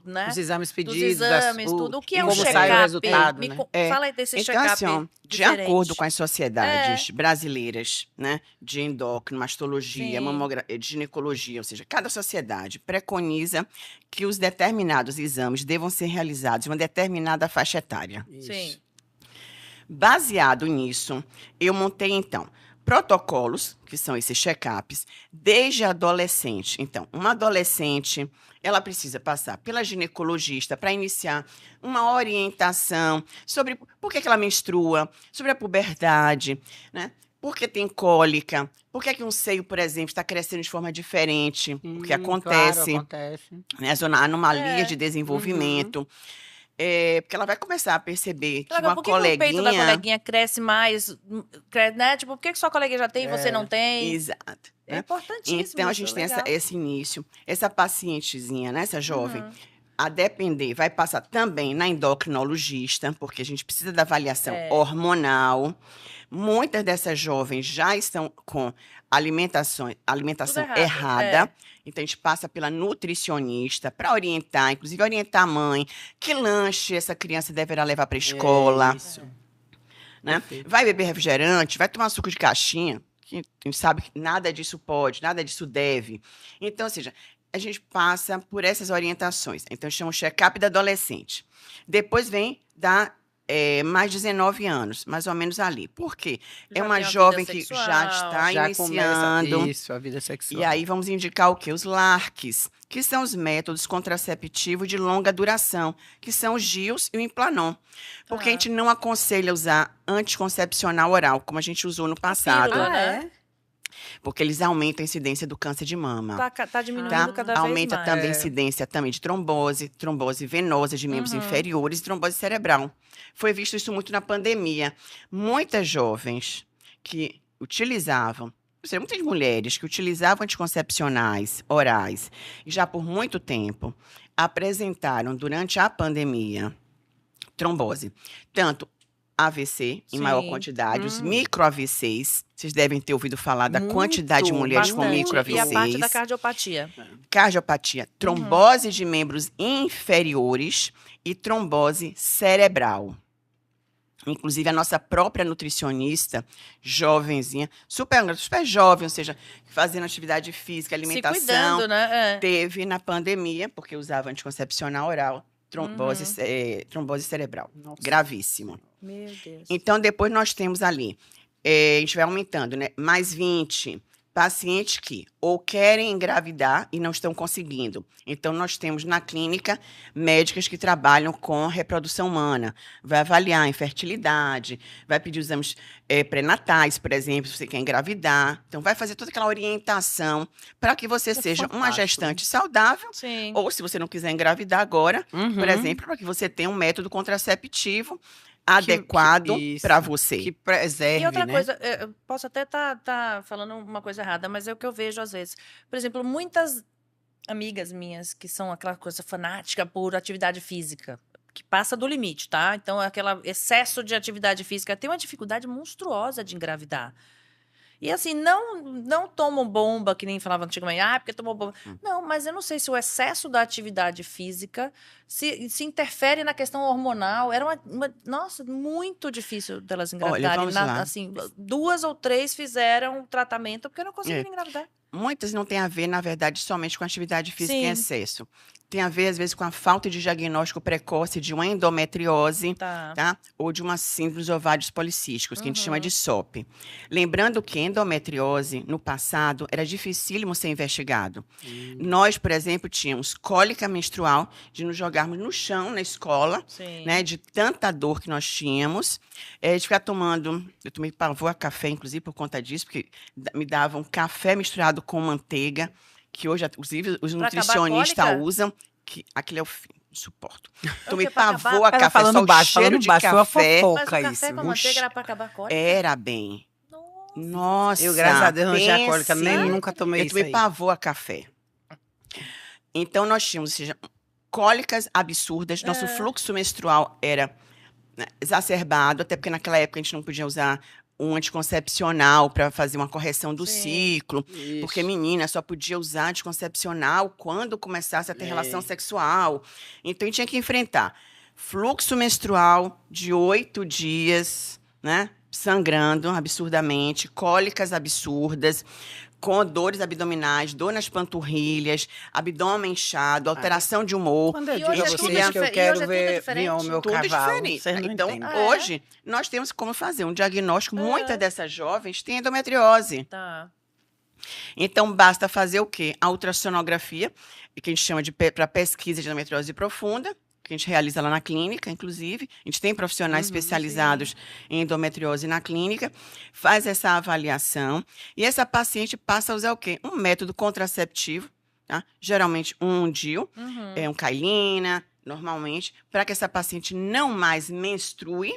né? Os exames dos pedidos, exames, tudo. O que é um como check-up? sai o resultado, né? Fala aí desse Então, check-up assim, ó, de diferente. acordo com as sociedades brasileiras, né, de endócrino, mastologia, Sim. de ginecologia, ou seja, cada sociedade preconiza que os determinados exames devam ser realizados em uma determinada faixa etária. Sim. Baseado nisso, eu montei, então, protocolos, que são esses check-ups, desde a adolescente. Então, uma adolescente, ela precisa passar pela ginecologista para iniciar uma orientação sobre por que ela menstrua, sobre a puberdade, né? Por que tem cólica? Por que é que um seio, por exemplo, está crescendo de forma diferente? Porque acontece, Claro, acontece. né, anomalias É. de desenvolvimento. Porque ela vai começar a perceber que Caraca, uma por que que o peito da coleguinha... coleguinha cresce mais, né? Tipo, por que que sua coleguinha já tem e você não tem? Exato. É né? importantíssimo Então, a isso, gente tem legal. esse início. Essa pacientezinha, né, essa jovem, Uhum. a depender, vai passar também na endocrinologista, porque a gente precisa da avaliação É. hormonal. Muitas dessas jovens já estão com alimentação Tudo errado, errada. Então, a gente passa pela nutricionista para orientar, inclusive orientar a mãe que lanche essa criança deverá levar para a escola. Isso. Né? Perfeito. Vai beber refrigerante, vai tomar suco de caixinha, que a gente sabe que nada disso pode, nada disso deve. Então, ou seja, a gente passa por essas orientações. Então, chama o check-up da adolescente. Depois vem da mais 19 anos, mais ou menos ali. Por quê? Já É uma tem a vida jovem que sexual, já está Já iniciando. começa isso, a vida sexual. E aí vamos indicar o quê? Os LARCs, que são os métodos contraceptivos de longa duração, que são os DIUs e o Implanon. Porque a gente não aconselha usar anticoncepcional oral, como a gente usou no passado. pílula, Ah, é? Porque eles aumentam a incidência do câncer de mama. Tá diminuindo Tá? cada vez Aumenta mais. também a É. incidência também de trombose venosa de membros inferiores e trombose cerebral. Foi visto isso muito na pandemia. Muitas jovens que utilizavam, ou seja, muitas mulheres que utilizavam anticoncepcionais orais e já por muito tempo apresentaram durante a pandemia trombose. Tanto AVC em maior Sim. quantidade, os micro-AVCs. Vocês devem ter ouvido falar da Muito, quantidade de mulheres com Bastante. E a parte da micro-AVCs. cardiopatia. Cardiopatia, trombose de membros inferiores e trombose cerebral. Inclusive, a nossa própria nutricionista, jovenzinha, super jovem, ou seja, fazendo atividade física, Se alimentação, cuidando, né? É. teve na pandemia, porque usava anticoncepcional oral, trombose cerebral. Nossa. Gravíssimo. Meu Deus. Então, depois nós temos ali, a gente vai aumentando, né? Mais 20 pacientes que ou querem engravidar e não estão conseguindo. Então, nós temos na clínica médicas que trabalham com reprodução humana. Vai avaliar a infertilidade, vai pedir os exames pré-natais, por exemplo, se você quer engravidar. Então, vai fazer toda aquela orientação para que você seja uma fantástico, gestante saudável, Sim. ou se você não quiser engravidar agora, por exemplo, para que você tenha um método contraceptivo adequado isso. para você. Que preserve, E outra né? coisa, eu posso até tá falando uma coisa errada, mas é o que eu vejo às vezes. Por exemplo, muitas amigas minhas que são aquela coisa fanática por atividade física, que passa do limite, tá? Então, aquele excesso de atividade física tem uma dificuldade monstruosa de engravidar. E assim, não tomam bomba, que nem falava antigamente, porque tomou bomba. Não, mas eu não sei se o excesso da atividade física se interfere na questão hormonal. Era nossa, muito difícil delas engravidarem. vamos lá. Assim, 2 ou 3 fizeram o tratamento porque não conseguiram engravidar. Muitas não têm a ver, na verdade, somente com atividade física em Sim. excesso. Tem a ver, às vezes, com a falta de diagnóstico precoce de uma endometriose, Tá. ou de uma síndrome dos ovários policísticos, que a gente chama de SOP. Lembrando que endometriose, no passado, era dificílimo ser investigado. Nós, por exemplo, tínhamos cólica menstrual, de nos jogarmos no chão na escola, Sim. né, de tanta dor que nós tínhamos, de ficar tomando, eu tomei pavor a café, inclusive, por conta disso, porque me davam café misturado com manteiga, que hoje, inclusive, os Pra acabar a nutricionistas cólica? usam, que aquele é o fim, não suporto. Tomei pra acabar? pavor a Ela café, falando só o baixo, cheiro falando de baixo, foi uma café. Mas o fofoca café isso. com manteiga era pra acabar a cólica? Era bem. Nossa. Nossa, Eu, graças a Deus, não tinha cólica, pense. nem nunca tomei Eu isso tomei aí. pavor a café. Então, nós tínhamos, ou seja, cólicas absurdas. Nosso fluxo menstrual era, né, exacerbado, até porque naquela época a gente não podia usar um anticoncepcional para fazer uma correção do Sim. ciclo. Porque menina só podia usar anticoncepcional quando começasse a ter relação sexual. Então, a gente tinha que enfrentar fluxo menstrual de 8 dias, né? Sangrando absurdamente, cólicas absurdas, com dores abdominais, dor nas panturrilhas, abdômen inchado, alteração de humor. Quando eu E digo hoje a é tudo vocês que eu dife- e quero hoje é tudo ver diferente. o meu Tudo cavalo, diferente. vocês não Então, entendem. hoje, nós temos como fazer um diagnóstico. Muitas dessas jovens têm endometriose. Tá. Então, basta fazer o quê? A ultrassonografia, que a gente chama de para pesquisa de endometriose profunda, que a gente realiza lá na clínica, inclusive. A gente tem profissionais especializados em endometriose na clínica, faz essa avaliação e essa paciente passa a usar o quê? Um método contraceptivo, tá? Geralmente um DIU, um Cailina, normalmente, para que essa paciente não mais menstrue,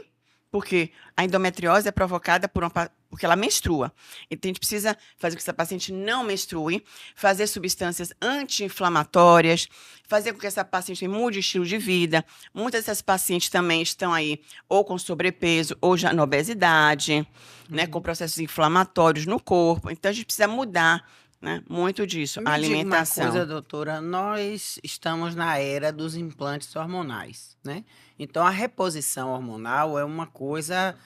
porque a endometriose é provocada porque ela menstrua. Então, a gente precisa fazer com que essa paciente não menstrue, fazer substâncias anti-inflamatórias, fazer com que essa paciente mude o estilo de vida. Muitas dessas pacientes também estão aí ou com sobrepeso ou já na obesidade, né, com processos inflamatórios no corpo. Então, a gente precisa mudar, né, muito disso, a alimentação. Uma coisa, doutora, nós estamos na era dos implantes hormonais, né? Então, a reposição hormonal é uma coisa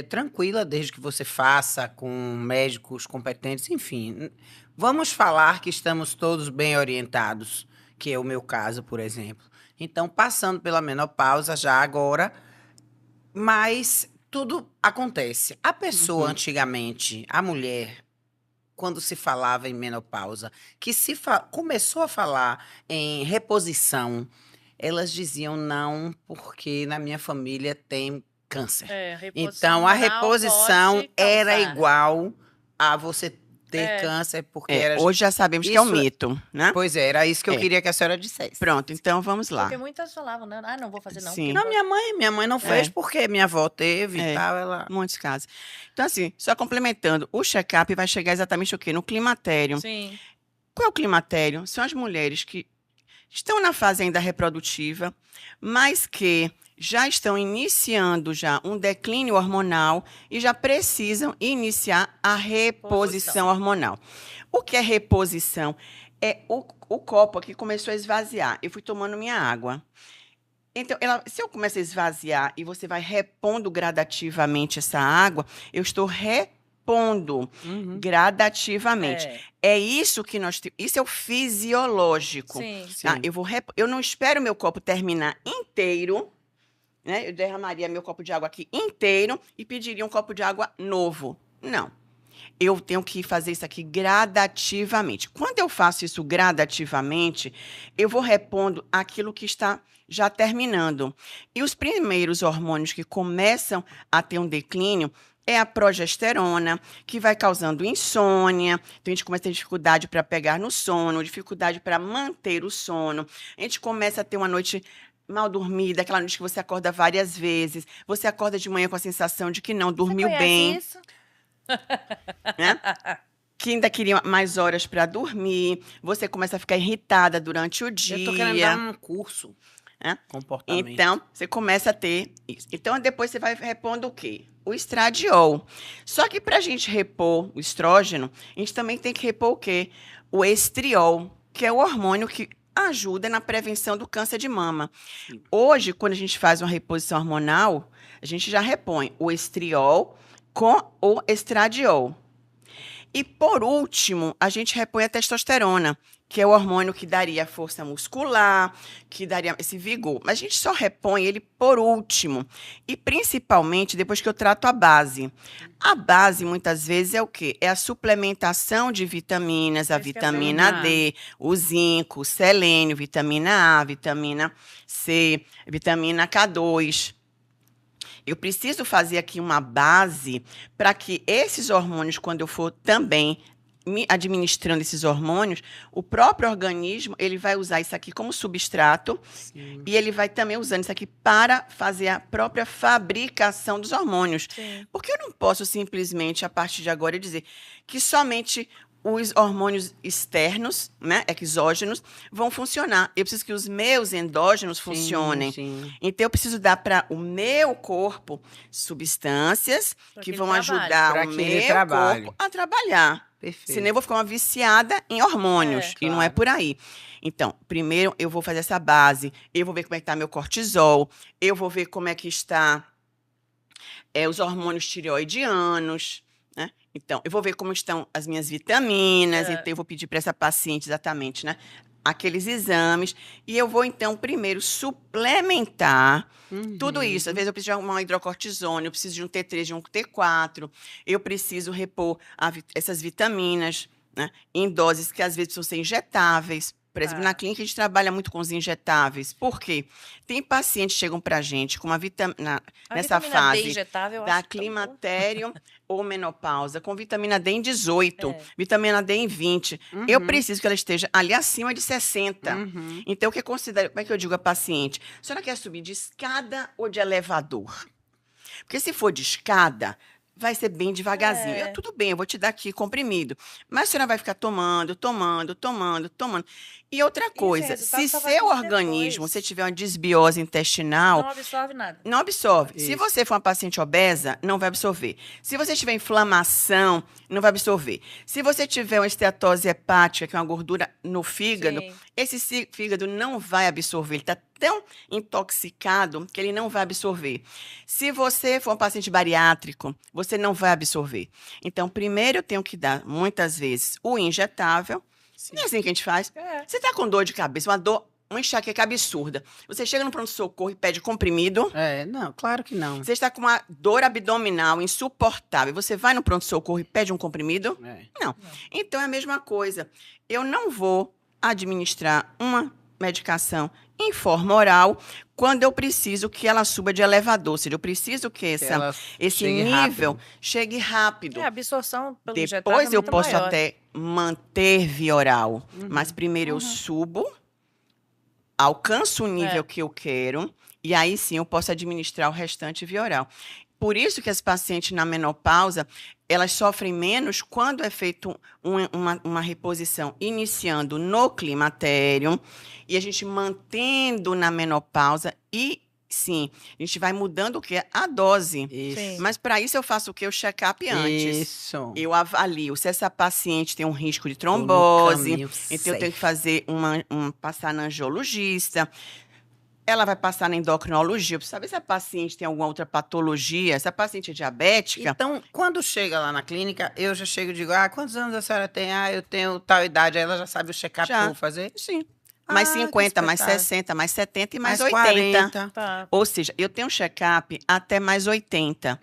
tranquila, desde que você faça com médicos competentes, enfim. Vamos falar que estamos todos bem orientados, que é o meu caso, por exemplo. Então, passando pela menopausa já agora, mas tudo acontece. A pessoa, antigamente, a mulher, quando se falava em menopausa, que começou a falar em reposição, elas diziam não, porque na minha família tem câncer. Então, a reposição era igual a você ter câncer, porque hoje já sabemos que é um mito, né? Pois é, era isso que eu queria que a senhora dissesse. Pronto, então vamos lá. Porque muitas falavam, né? Não vou fazer não. Sim. Não, minha mãe não fez porque minha avó teve e tal, ela... Muitos casos. Então, assim, só complementando, o check-up vai chegar exatamente o quê? No climatério. Sim. Qual é o climatério? São as mulheres que estão na fase ainda reprodutiva, mas que já estão iniciando já um declínio hormonal e já precisam iniciar a reposição hormonal. O que é reposição? É o copo aqui começou a esvaziar. Eu fui tomando minha água. Então, se eu começo a esvaziar e você vai repondo gradativamente essa água, eu estou repondo gradativamente. É isso que nós temos. Isso é o fisiológico. Sim. Tá? Eu não espero meu copo terminar inteiro, né? Eu derramaria meu copo de água aqui inteiro e pediria um copo de água novo. Não. Eu tenho que fazer isso aqui gradativamente. Quando eu faço isso gradativamente, eu vou repondo aquilo que está já terminando. E os primeiros hormônios que começam a ter um declínio é a progesterona, que vai causando insônia. Então, a gente começa a ter dificuldade para pegar no sono, dificuldade para manter o sono. A gente começa a ter uma noite mal dormida, aquela noite que você acorda várias vezes. Você acorda de manhã com a sensação de que não dormiu bem. Isso? Né? Que ainda queria mais horas para dormir. Você começa a ficar irritada durante o dia. Eu tô querendo dar um curso. Comportamento. Então, você começa a ter isso. Então, depois você vai repondo o quê? O estradiol. Só que para a gente repor o estrógeno, a gente também tem que repor o quê? O estriol, que é o hormônio que ajuda na prevenção do câncer de mama. Sim. Hoje, quando a gente faz uma reposição hormonal, a gente já repõe o estriol com o estradiol. E, por último, a gente repõe a testosterona, que é o hormônio que daria força muscular, que daria esse vigor. Mas a gente só repõe ele por último. E, principalmente, depois que eu trato a base. A base, muitas vezes, é o quê? É a suplementação de vitaminas, a vitamina D, o zinco, o selênio, vitamina A, vitamina C, vitamina K2. Eu preciso fazer aqui uma base para que esses hormônios, quando eu for também administrando esses hormônios, o próprio organismo ele vai usar isso aqui como substrato. Sim. E ele vai também usando isso aqui para fazer a própria fabricação dos hormônios. Sim. Porque eu não posso simplesmente, a partir de agora, dizer que somente os hormônios externos, né, exógenos, vão funcionar. Eu preciso que os meus endógenos funcionem. Sim. Então, eu preciso dar para o meu corpo substâncias que vão ajudar o meu corpo a trabalhar. Perfeito. Senão eu vou ficar uma viciada em hormônios. E não é por aí. Então, primeiro eu vou fazer essa base. Eu vou ver como é que está meu cortisol. Eu vou ver como é que está os hormônios tireoidianos. Né? Então, eu vou ver como estão as minhas vitaminas. Então, eu vou pedir para essa paciente exatamente, né, aqueles exames. E eu vou, então, primeiro suplementar tudo isso. Às vezes eu preciso de uma hidrocortisona, eu preciso de um T3, de um T4. Eu preciso repor essas vitaminas, né, em doses que às vezes precisam ser injetáveis. Por exemplo, na clínica a gente trabalha muito com os injetáveis. Por quê? Tem pacientes que chegam pra gente com uma vitamina nessa vitamina D fase injetável, eu da acho tão bom. climatério ou menopausa, com vitamina D em 18, É. vitamina D em 20. Eu preciso que ela esteja ali acima de 60. Uhum. Então, o que eu considero, como é que eu digo a paciente? A senhora quer subir de escada ou de elevador? Porque se for de escada, vai ser bem devagarzinho. É. Tudo bem, eu vou te dar aqui comprimido. Mas a senhora vai ficar tomando. E outra coisa, resultado se só vai seu vir organismo, depois. você tiver uma desbiose intestinal, Não absorve nada. não absorve. Se Isso. você for uma paciente obesa, não vai absorver. Se você tiver inflamação, não vai absorver. Se você tiver uma esteatose hepática, que é uma gordura no fígado, Sim. esse fígado não vai absorver. Ele está tão intoxicado que ele não vai absorver. Se você for um paciente bariátrico, você não vai absorver. Então, primeiro eu tenho que dar, muitas vezes, o injetável. Não é assim que a gente faz. É. Você está com dor de cabeça, uma enxaqueca absurda. Você chega no pronto-socorro e pede comprimido. Não, claro que não. Você está com uma dor abdominal insuportável. Você vai no pronto-socorro e pede um comprimido? É. Não. Então é a mesma coisa. Eu não vou administrar uma medicação em forma oral quando eu preciso que ela suba de elevador. Ou seja, eu preciso que esse chegue nível rápido. chegue rápido. A absorção pelo injetável Depois é eu muito posso maior. até manter via oral. Mas primeiro eu subo, alcanço o nível que eu quero, e aí sim eu posso administrar o restante via oral. Por isso que as pacientes na menopausa, elas sofrem menos quando é feito uma reposição iniciando no climatério e a gente mantendo na menopausa e, sim, a gente vai mudando o quê? A dose. Isso. Sim. Mas para isso eu faço o quê? O check-up antes. Isso. Eu avalio se essa paciente tem um risco de Tô no trombose, caminho então eu tenho que certo. fazer passar na angiologista. Ela vai passar na endocrinologia para saber se a paciente tem alguma outra patologia, se a paciente é diabética. Então, quando chega lá na clínica, eu já chego e digo, quantos anos a senhora tem? Eu tenho tal idade. Aí ela já sabe o check-up que Já. eu vou fazer? Sim. Mais Que 50, mais espetáculo. 60, mais 70 e mais 80. 40. Tá. Ou seja, eu tenho check-up até mais 80.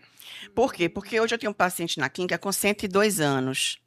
Por quê? Porque hoje eu tenho um paciente na clínica com 102 anos.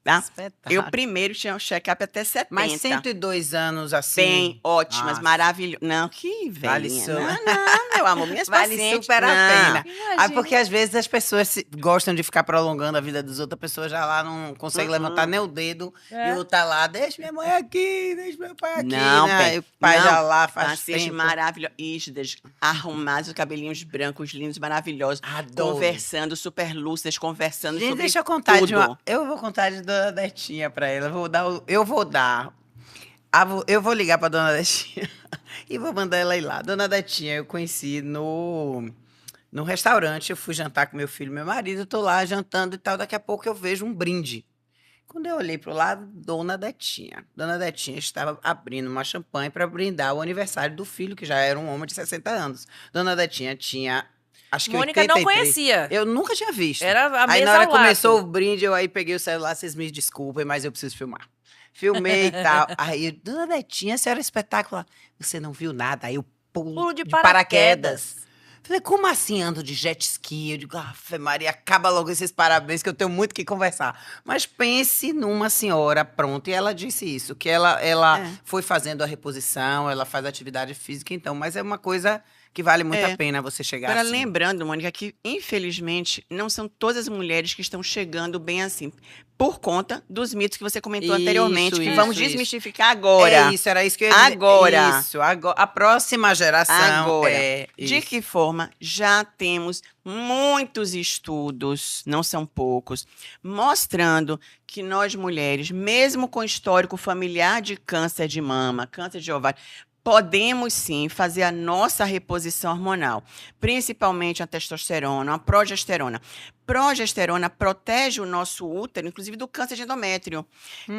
Tá? Espetáculo. Eu primeiro tinha um check-up até 70. Mas 102 anos assim. Bem, ótimas, Nossa. maravilhosas. Não, que velhinha. Vale super- Não, meu amor, minhas Vale pacientes. super a não. pena. Porque às vezes as pessoas gostam de ficar prolongando a vida dos outros, a pessoa já lá não consegue levantar nem o dedo e o outro tá lá, deixa minha mãe aqui, deixa meu pai aqui. Não, né? bem, E o pai não, já lá faz pacientes tempo. maravilhosas, arrumados, os cabelinhos brancos, lindos, maravilhosos. Adoro. Conversando, super lúcidas, conversando Gente, sobre deixa eu contar tudo. de uma. Eu vou contar de Dona Detinha pra ela. Eu vou ligar pra Dona Detinha e vou mandar ela ir lá. Dona Detinha, eu conheci no restaurante. Eu fui jantar com meu filho e meu marido. Tô lá jantando e tal. Daqui a pouco eu vejo um brinde. Quando eu olhei pro lado, Dona Detinha. Dona Detinha estava abrindo uma champanhe para brindar o aniversário do filho, que já era um homem de 60 anos. Dona Detinha tinha, acho que Mônica 83. não conhecia. Eu nunca tinha visto. Era a mesa Aí na hora ao que começou lado. o brinde, eu aí peguei o celular, vocês me desculpem, mas eu preciso filmar. Filmei e tal. Aí, Dona Netinha, a senhora é espetacular. Você não viu nada? Aí eu pulo de paraquedas. Falei, como assim ando de jet ski? Eu digo, Ave Maria, acaba logo esses parabéns que eu tenho muito que conversar. Mas pense numa senhora pronta. E ela disse isso, que ela foi fazendo a reposição, ela faz atividade física, então. Mas é uma coisa que vale muito a pena você chegar Agora, assim. lembrando, Mônica, que infelizmente não são todas as mulheres que estão chegando bem assim. Por conta dos mitos que você comentou anteriormente, que vamos desmistificar agora. É isso, era isso que eu ia dizer. Agora. Isso, agora. A próxima geração. Agora. De De que forma? Já temos muitos estudos, não são poucos, mostrando que nós mulheres, mesmo com histórico familiar de câncer de mama, câncer de ovário, podemos sim fazer a nossa reposição hormonal, principalmente a testosterona, a progesterona. Progesterona protege o nosso útero, inclusive do câncer de endométrio,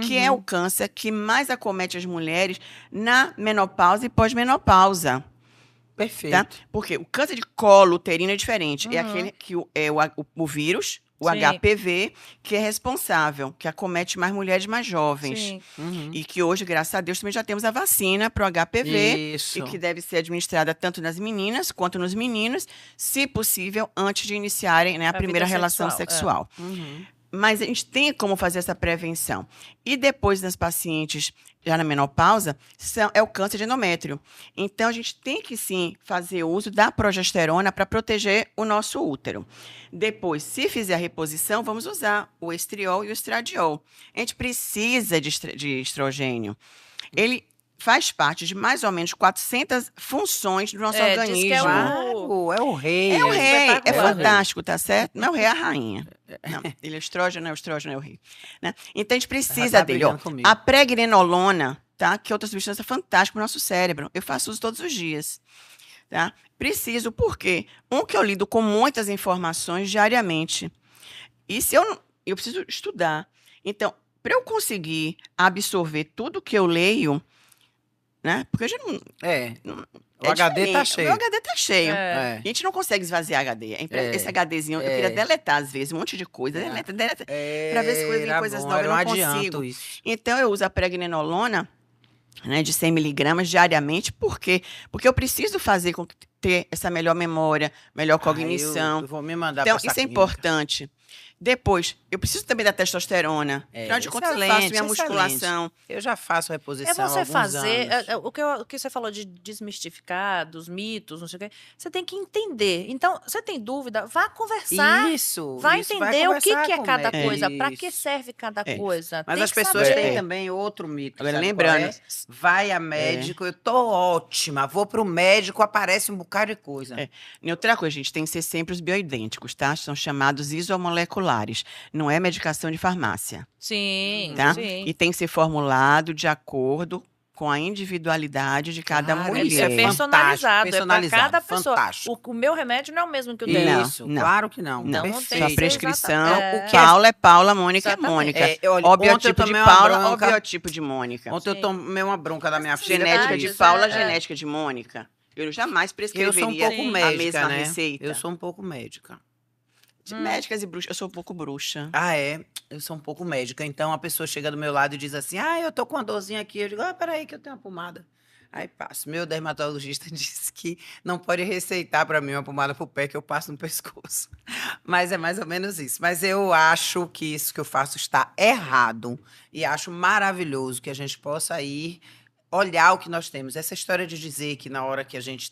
que é o câncer que mais acomete as mulheres na menopausa e pós-menopausa. Perfeito. Tá? Porque o câncer de colo uterino é diferente. É aquele que é o vírus, o Sim. HPV, que é responsável, que acomete mais mulheres mais jovens. Sim. E que hoje, graças a Deus, também já temos a vacina para o HPV. Isso. E que deve ser administrada tanto nas meninas quanto nos meninos, se possível, antes de iniciarem, né, a A primeira vida relação sexual, sexual. Mas a gente tem como fazer essa prevenção. E depois, nas pacientes já na menopausa, é o câncer de endométrio. Então, a gente tem que, sim, fazer uso da progesterona para proteger o nosso útero. Depois, se fizer a reposição, vamos usar o estriol e o estradiol. A gente precisa de estrogênio. Ele faz parte de mais ou menos 400 funções do nosso Diz que organismo. Claro, é o rei. É o rei, é espetacular. fantástico, tá certo? Não é o rei, é a rainha. Não, ele é estrógeno, o estrógeno é o rei. Né? Então, a gente precisa Tá dele. Ó, brigando comigo. a pregnenolona, tá? Que é outra substância fantástica para o nosso cérebro. Eu faço uso todos os dias. Tá? Preciso, por quê? Que eu lido com muitas informações diariamente. E se eu preciso estudar. Então, para eu conseguir absorver tudo que eu leio, né? Porque eu já não. O HD tá diferente. cheio. O meu HD tá cheio. É. A gente não consegue esvaziar HD. É. Esse HDzinho, eu queria deletar às vezes, um monte de coisa. Deleta. Pra ver se vem Era coisas bom, novas, era eu um não adianto consigo. isso. Então, eu uso a pregnenolona, né, de 100 miligramas diariamente. Por quê? Porque eu preciso fazer com que ter essa melhor memória, melhor cognição. Eu vou me mandar Então, pra essa isso é clínica. importante. Depois, eu preciso também da testosterona. Afinal de contas, eu faço excelente, minha musculação. Eu já faço reposição É você há alguns fazer, anos. o que você falou de desmistificar, dos mitos, não sei o quê, você tem que entender. Então, você tem dúvida, vá conversar, Isso. vai isso, entender o que conversar é com o cada médico. coisa, para Isso. que serve cada coisa. Mas Tem as que pessoas saber. têm também outro mito. Agora, sabe lembrando, qual é? Vai a médico, eu tô ótima, vou pro médico, aparece um bocado de coisa. E outra coisa, gente, tem que ser sempre os bioidênticos, tá? São chamados isomoleculares. Não é medicação de farmácia, Sim, tá? sim. E tem que ser formulado de acordo com a individualidade de cada Claro, mulher. Isso é fantástico, personalizado, é para cada pessoa. fantástico. O meu remédio não é o mesmo que o dele. Não, Isso, não. claro que não. Não, tem Perfeito. que sua ser prescrição, exatamente. O que é- Paula é Paula, Mônica é Exatamente. Mônica. Olha, Ó, ontem eu biotipo de tomei uma Paula, ó, bronca. biotipo de Mônica. Ontem eu Sim. tomei uma bronca da minha filha. Genética por de isso. Paula, é. genética de Mônica. Eu jamais Eu prescreveria sou um pouco Sim. a médica, mesma né? receita. Eu sou um pouco médica. De médicas e bruxas, eu sou um pouco bruxa. Ah, é? Eu sou um pouco médica. Então a pessoa chega do meu lado e diz assim: eu tô com uma dorzinha aqui. Eu digo: peraí, que eu tenho uma pomada. Aí passo. Meu dermatologista disse que não pode receitar para mim uma pomada pro pé que eu passo no pescoço. Mas é mais ou menos isso. Mas eu acho que isso que eu faço está errado. E acho maravilhoso que a gente possa ir olhar o que nós temos. Essa história de dizer que na hora que a gente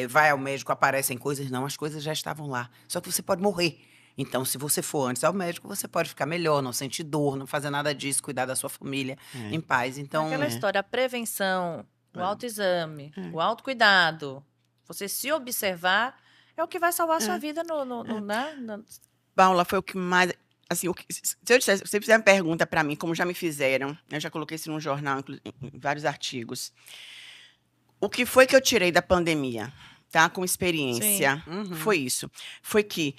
vai ao médico, aparecem coisas, não, as coisas já estavam lá. Só que você pode morrer. Então, se você for antes ao médico, você pode ficar melhor, não sentir dor, não fazer nada disso, cuidar da sua família em paz. Então, Aquela história, a prevenção, o É. autoexame, É. o autocuidado, você se observar, é o que vai salvar a sua vida né? Paula, foi o que mais. Assim, se eu dissesse, se você fizer uma pergunta para mim, como já me fizeram, eu já coloquei isso num jornal, em vários artigos. O que foi que eu tirei da pandemia, tá? Com experiência. Uhum. Foi isso. Foi que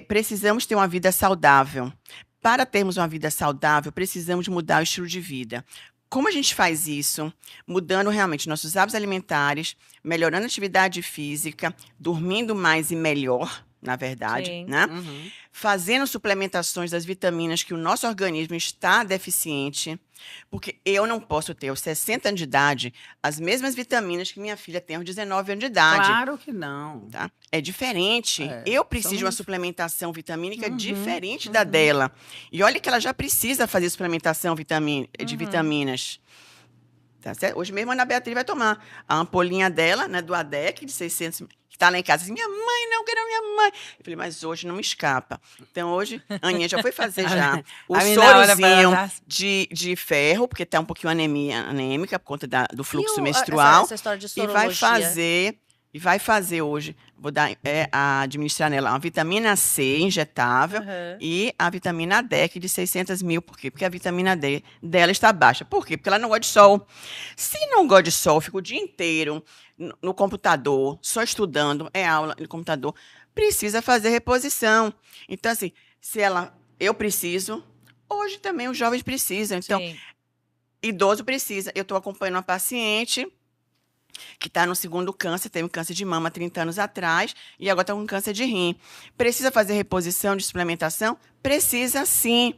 precisamos ter uma vida saudável. Para termos uma vida saudável, precisamos mudar o estilo de vida. Como a gente faz isso? Mudando realmente nossos hábitos alimentares, melhorando a atividade física, dormindo mais e melhor, na verdade, Sim. né? Uhum. Fazendo suplementações das vitaminas que o nosso organismo está deficiente, porque eu não posso ter aos 60 anos de idade as mesmas vitaminas que minha filha tem aos 19 anos de idade. Claro que não. Tá? É diferente. É, Eu preciso de uma somos- suplementação vitamínica Uhum, diferente da dela. E olha que ela já precisa fazer suplementação de vitaminas. Tá certo? Hoje mesmo a Ana Beatriz vai tomar a ampolinha dela, né, do ADEC, de 600, que está lá em casa. Assim, minha mãe, não quero a minha mãe. Eu falei, mas hoje não me escapa. Então hoje, a Aninha já foi fazer já o A menina olha pra sorozinho ela, de ferro, porque está um pouquinho anêmica por conta do fluxo E menstrual. essa história de E sorologia. vai fazer hoje, vou dar, administrar nela uma vitamina C injetável Aham. e a vitamina D de 600 mil. Por quê? Porque a vitamina D dela está baixa. Por quê? Porque ela não gosta de sol. Se não gosta de sol, fica o dia inteiro no computador, só estudando, aula no computador, precisa fazer reposição. Então, assim, eu preciso, hoje também os jovens precisam. Então, Sim. idoso precisa. Eu estou acompanhando uma paciente que está no segundo câncer, teve câncer de mama 30 anos atrás e agora está com câncer de rim. Precisa fazer reposição de suplementação? Precisa sim,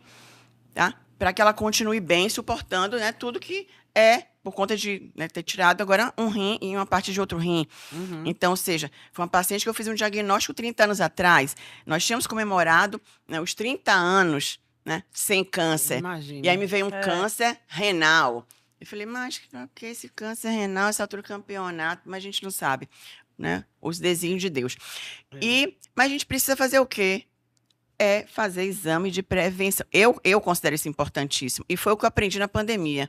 tá? Para que ela continue bem, suportando, né, tudo que é por conta de, né, ter tirado agora um rim e uma parte de outro rim. Uhum. Então, ou seja, foi uma paciente que eu fiz um diagnóstico 30 anos atrás. Nós tínhamos comemorado, né, os 30 anos, né, sem câncer. Imagina. E aí me veio um É. câncer renal. Eu falei, mas o que é esse câncer renal, essa altura do campeonato? Mas a gente não sabe, né? Os desígnios de Deus. Mas a gente precisa fazer o quê? É fazer exame de prevenção. Eu considero isso importantíssimo. E foi o que eu aprendi na pandemia.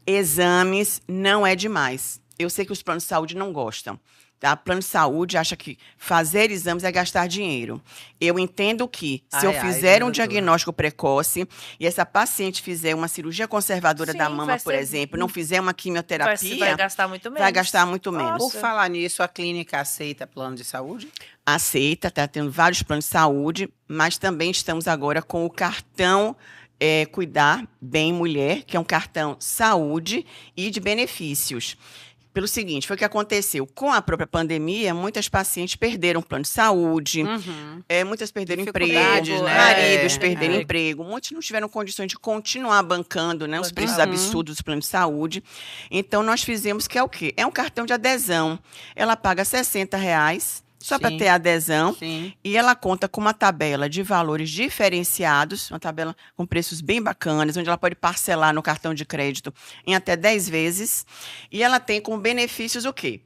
Exames não é demais. Eu sei que os planos de saúde não gostam. Tá? Plano de saúde acha que fazer exames é gastar dinheiro. Eu entendo que, se eu Ai, fizer um doutora. diagnóstico precoce e essa paciente fizer uma cirurgia conservadora Sim, da mama, vai por ser- exemplo, não fizer uma Vai quimioterapia, gastar muito menos. vai gastar muito menos. Nossa. Por falar nisso, a clínica aceita plano de saúde? Aceita, está tendo vários planos de saúde, mas também estamos agora com o cartão Cuidar Bem Mulher, que é um cartão saúde e de benefícios. Pelo seguinte, foi o que aconteceu. Com a própria pandemia, muitas pacientes perderam plano de saúde, muitas perderam Dificuldades, emprego, né? maridos É, perderam é. emprego, muitos não tiveram condições de continuar bancando, né, os Plano de preços saúde. absurdos dos planos de saúde. Então, nós fizemos que é o quê? É um cartão de adesão. Ela paga R$ 60 só para Sim. ter adesão. Sim. E ela conta com uma tabela de valores diferenciados, uma tabela com preços bem bacanas, onde ela pode parcelar no cartão de crédito em até 10 vezes. E ela tem como benefícios o quê?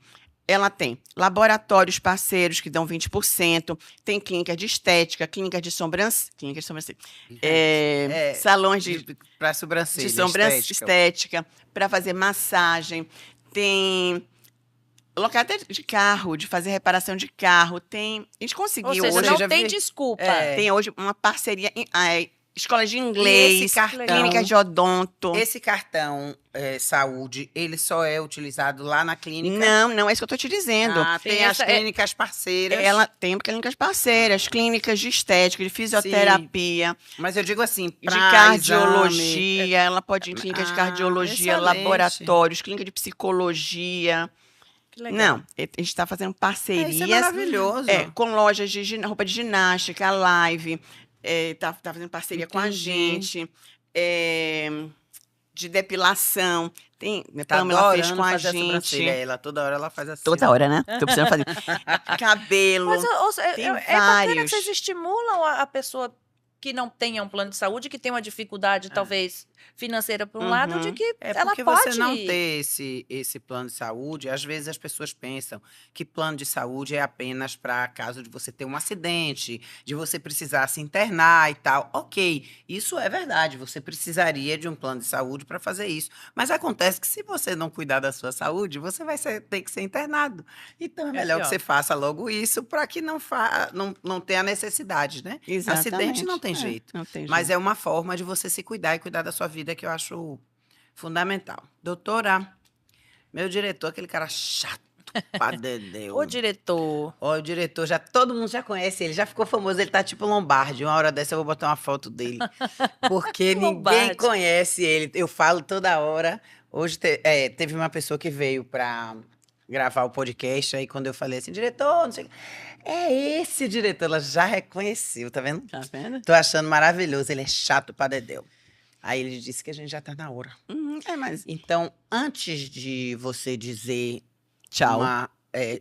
Ela tem laboratórios parceiros que dão 20%, tem clínica de estética, clínica de sobrancelha, salões Para sobrancelha, de sobrancelha estética. estética, para fazer massagem, tem local até de carro, de fazer reparação de carro, tem. A gente Ou conseguiu seja, hoje. não já tem vi- desculpa. É. Tem hoje uma parceria escolas de E inglês, esse cartão, clínicas de odonto. esse cartão saúde, ele só é utilizado lá na clínica? Não, é isso que eu estou te dizendo. Ah, tem as essa- clínicas parceiras. Ela tem clínicas parceiras, clínicas de estética, de fisioterapia, Mas eu digo assim, de pra cardiologia. Ela pode ir em clínicas de Ah, cardiologia, excelente. laboratórios, clínica de psicologia. Que legal. Não, a gente está fazendo Isso parcerias. é maravilhoso. Com lojas de roupa de ginástica, a Live, tá fazendo parceria com a Entendi. gente, de depilação, tem, Tá Pamela fez adorando com a fazer gente. sobrancelha. Ela toda hora ela faz assim. Toda hora, né? Tô precisando fazer. Cabelo. Mas tem é bacana que vários. vocês estimulam a pessoa que não tenha um plano de saúde, que tem uma dificuldade, talvez, financeira por um lado, de que É ela porque pode... você não ter esse plano de saúde, às vezes as pessoas pensam que plano de saúde é apenas para caso de você ter um acidente, de você precisar se internar e tal. Ok, isso é verdade, você precisaria de um plano de saúde para fazer isso. Mas acontece que se você não cuidar da sua saúde, você vai ter que ser internado. Então é melhor que pior. você faça logo isso para que não tenha necessidade, né? Exatamente. Acidente não tem jeito. Não tem Mas jeito. é uma forma de você se cuidar e cuidar da sua vida que eu acho fundamental. Doutora, meu diretor, aquele cara chato pra dedéu. O diretor... Ó, o diretor, todo mundo já conhece ele, já ficou famoso, ele tá tipo Lombardi. Uma hora dessa eu vou botar uma foto dele. Porque ninguém Lombardi. conhece ele. Eu falo toda hora. Hoje teve uma pessoa que veio pra gravar o podcast, aí quando eu falei assim, diretor, não sei o quê. É esse diretor, ela já reconheceu, tá vendo? Tá vendo? Tô achando maravilhoso, ele é chato pra dedéu. Aí ele disse que a gente já tá na hora. Mas Então, antes de você dizer tchau.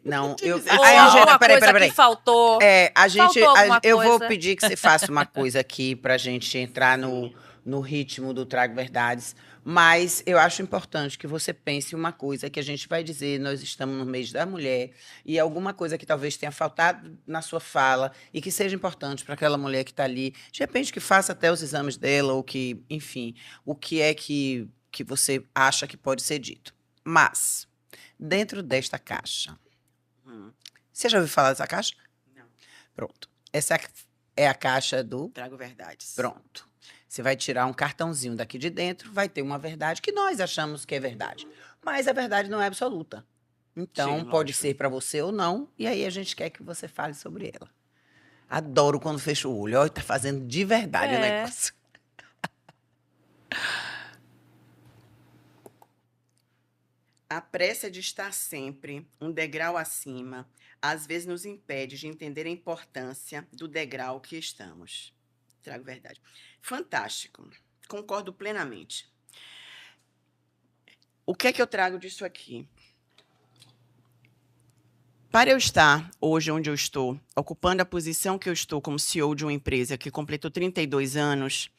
não, Te eu. dizer Ou tchau. alguma Peraí. coisa que faltou. A gente, Faltou alguma eu vou coisa? pedir que você faça uma coisa aqui pra gente entrar no ritmo do Trago Verdades. Mas eu acho importante que você pense uma coisa que a gente vai dizer, nós estamos no mês da mulher, e alguma coisa que talvez tenha faltado na sua fala e que seja importante para aquela mulher que está ali. De repente que faça até os exames dela, ou que, enfim, o que é que você acha que pode ser dito. Mas, dentro desta caixa, você já ouviu falar dessa caixa? Não. Pronto. Essa é a caixa do... Trago verdades. Pronto. Você vai tirar um cartãozinho daqui de dentro, vai ter uma verdade que nós achamos que é verdade. Mas a verdade não é absoluta. Então, Sim, pode lógico. ser para você ou não, e aí a gente quer que você fale sobre ela. Adoro quando fecha o olho. Olha, tá fazendo de verdade o É. negócio. A pressa de estar sempre um degrau acima, às vezes nos impede de entender a importância do degrau que estamos. Trago verdade. Fantástico. Concordo plenamente. O que é que eu trago disso aqui? Para eu estar hoje onde eu estou, ocupando a posição que eu estou como CEO de uma empresa que completou 32 anos,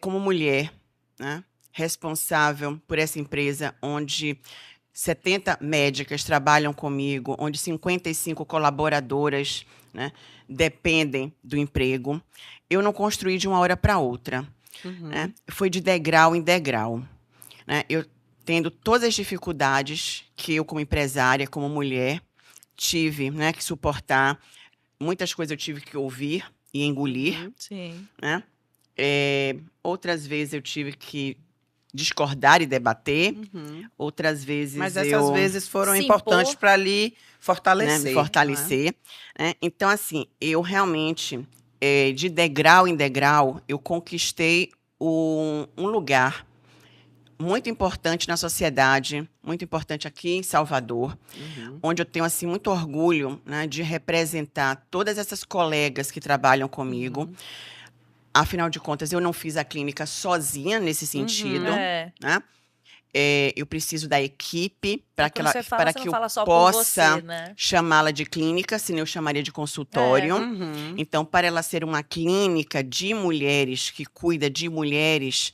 como mulher, né, responsável por essa empresa, onde 70 médicas trabalham comigo, onde 55 colaboradoras, né, dependem do emprego, eu não construí de uma hora para outra. Né? Foi de degrau em degrau. Né? Eu tendo todas as dificuldades que eu, como empresária, como mulher, tive, né, que suportar. Muitas coisas eu tive que ouvir e engolir. Sim. Né? Outras vezes eu tive que discordar e debater. Outras vezes Mas essas vezes foram importantes para lhe fortalecer. Né, me fortalecer. Né? Então, assim, eu realmente, de degrau em degrau, eu conquistei um lugar muito importante na sociedade, muito importante aqui em Salvador, onde eu tenho assim muito orgulho, né, de representar todas essas colegas que trabalham comigo. Afinal de contas, eu não fiz a clínica sozinha nesse sentido. Né? Eu preciso da equipe para que eu possa chamá-la de clínica, senão eu chamaria de consultório. Então, para ela ser uma clínica de mulheres, que cuida de mulheres,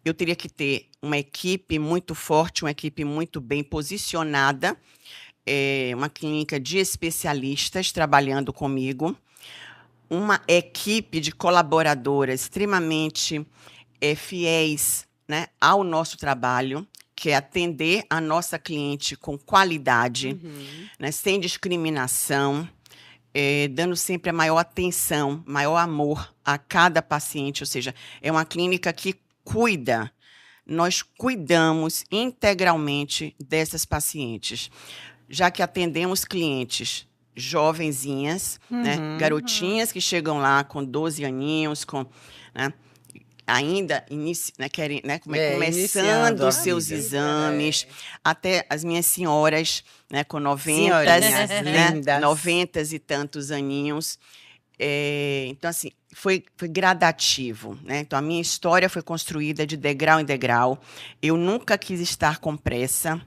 eu teria que ter uma equipe muito forte, uma equipe muito bem posicionada, uma clínica de especialistas trabalhando comigo, uma equipe de colaboradoras extremamente fiéis, né, ao nosso trabalho, que é atender a nossa cliente com qualidade, né, sem discriminação, dando sempre a maior atenção, maior amor a cada paciente, ou seja, é uma clínica que cuida, nós cuidamos integralmente dessas pacientes, já que atendemos clientes jovenzinhas, né, garotinhas que chegam lá com 12 aninhos, né, ainda começando os seus exames, até as minhas senhoras, né, com 90 e tantos aninhos. Então, assim, foi gradativo, né? Então, a minha história foi construída de degrau em degrau. Eu nunca quis estar com pressa.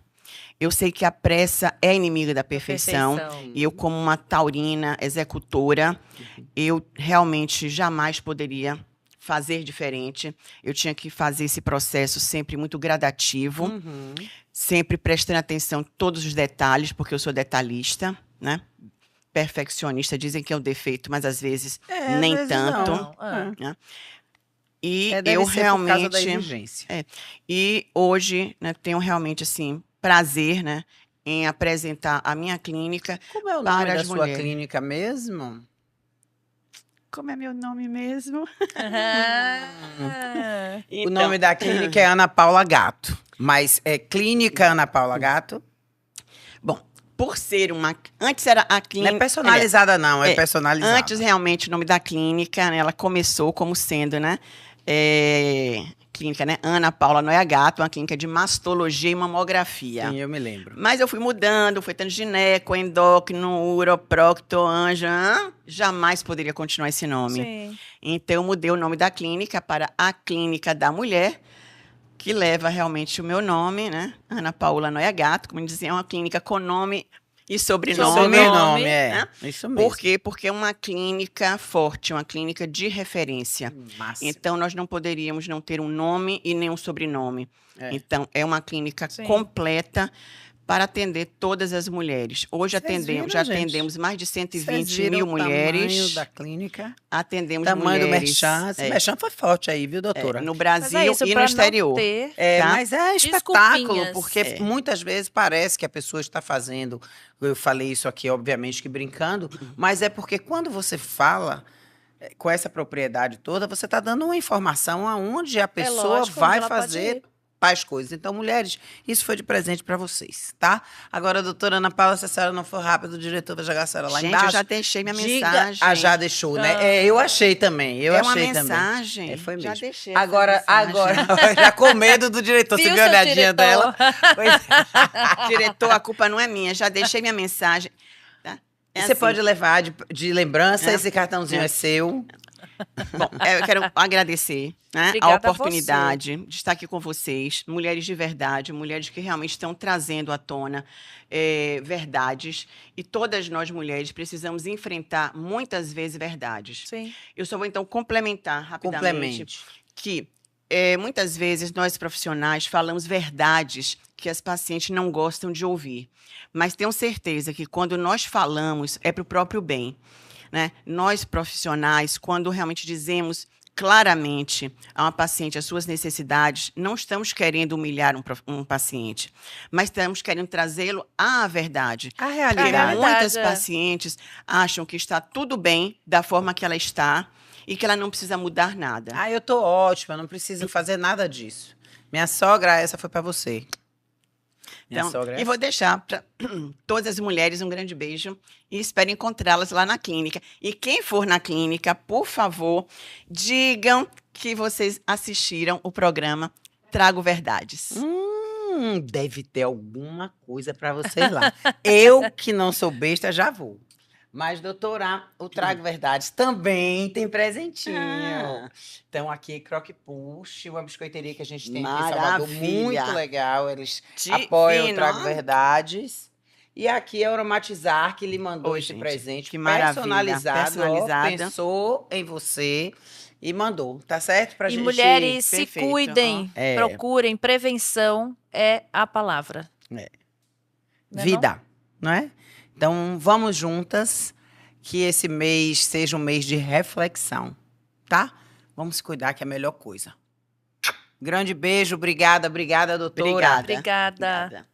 Eu sei que a pressa é inimiga da perfeição. E eu, como uma taurina executora, eu realmente jamais poderia fazer diferente. Eu tinha que fazer esse processo sempre muito gradativo, sempre prestando atenção em todos os detalhes, porque eu sou detalhista, né? Perfeccionista, dizem que é um defeito, mas às vezes nem tanto. Né? E eu realmente, por causa da exigência. E hoje, né, tenho realmente assim prazer, né, em apresentar a minha clínica. Como é o nome da sua clínica mesmo? Como é meu nome mesmo? O nome da clínica é Ana Paula Gato, mas é Clínica Ana Paula Gato? Bom, por ser uma... Antes era a clínica... Não é personalizada, não, é personalizada. Antes, realmente, o nome da clínica, né, ela começou como sendo, né? Clínica, né? Ana Paula Noia Gato, uma clínica de mastologia e mamografia. Sim, eu me lembro. Mas eu fui mudando, fui tendo gineco, endócrino, uroprocto, anjo. Jamais poderia continuar esse nome. Sim. Então, eu mudei o nome da clínica para a Clínica da Mulher, que leva realmente o meu nome, né? Ana Paula Noia Gato, como dizia, é uma clínica com nome e sobrenome. Né? Isso mesmo. Por quê? Porque é uma clínica forte, uma clínica de referência. Máximo. Então, nós não poderíamos não ter um nome e nem um sobrenome. Então, é uma clínica completa para atender todas as mulheres. Hoje já atendemos mais de 120 mil mulheres. O tamanho da clínica. Atendemos tamanho mulheres. Do merchan. Esse merchan foi forte aí, viu, doutora? No Brasil e no exterior. Tá? Mas é espetáculo, porque muitas vezes parece que a pessoa está fazendo... Eu falei isso aqui, obviamente, que brincando, mas é porque quando você fala com essa propriedade toda, você está dando uma informação aonde a pessoa vai fazer tais coisas. Então, mulheres, isso foi de presente para vocês, tá? Agora, doutora Ana Paula, se a senhora não for rápida, o diretor vai jogar a senhora lá embaixo. Eu já deixei minha mensagem. Já deixou, né? Eu achei também. Uma mensagem. Foi mesmo. Já deixei. Agora, já com medo do diretor. Você viu a olhadinha dela? Diretor, a culpa não é minha. Já deixei minha mensagem. Tá? Você pode levar de lembrança, esse cartãozinho é seu. Bom, eu quero agradecer, né, a Obrigada a oportunidade de estar aqui com vocês, mulheres de verdade, mulheres que realmente estão trazendo à tona verdades, e todas nós mulheres precisamos enfrentar muitas vezes verdades. Sim. Eu só vou então complementar rapidamente Complemente. que muitas vezes nós profissionais falamos verdades que as pacientes não gostam de ouvir, mas tenho certeza que quando nós falamos é para o próprio bem, né? Nós profissionais, quando realmente dizemos claramente a uma paciente as suas necessidades, não estamos querendo humilhar um paciente, mas estamos querendo trazê-lo à verdade. A Porque realidade. muitas é. pacientes acham que está tudo bem da forma que ela está e que ela não precisa mudar nada. Ah, eu tô ótima, não preciso fazer nada disso. Minha sogra, essa foi pra você. Minha Então, sogra é e vou deixar para todas as mulheres um grande beijo e espero encontrá-las lá na clínica. E quem for na clínica, por favor, digam que vocês assistiram o programa Trago Verdades. Deve ter alguma coisa pra vocês lá. Eu, que não sou besta, já vou. Mas, doutora, o Trago Verdades também tem presentinho. Ah. Então, aqui, Croque Push, uma biscoiteria que a gente tem aqui em Salvador, Maravilha. muito legal. Eles Divino. apoiam o Trago Verdades. E aqui é o Aromatizar, que lhe mandou Oi, esse gente, presente que maravilha. personalizado. Personalizado. Ó, pensou em você e mandou. Tá certo? Pra E gente... mulheres, se perfeito, cuidem, ó. É. procurem. Prevenção é a palavra. É. Não é Vida, não é? Então, vamos juntas, que esse mês seja um mês de reflexão, tá? Vamos se cuidar, que é a melhor coisa. Grande beijo, obrigada, doutora. Obrigada. Obrigada. Obrigada.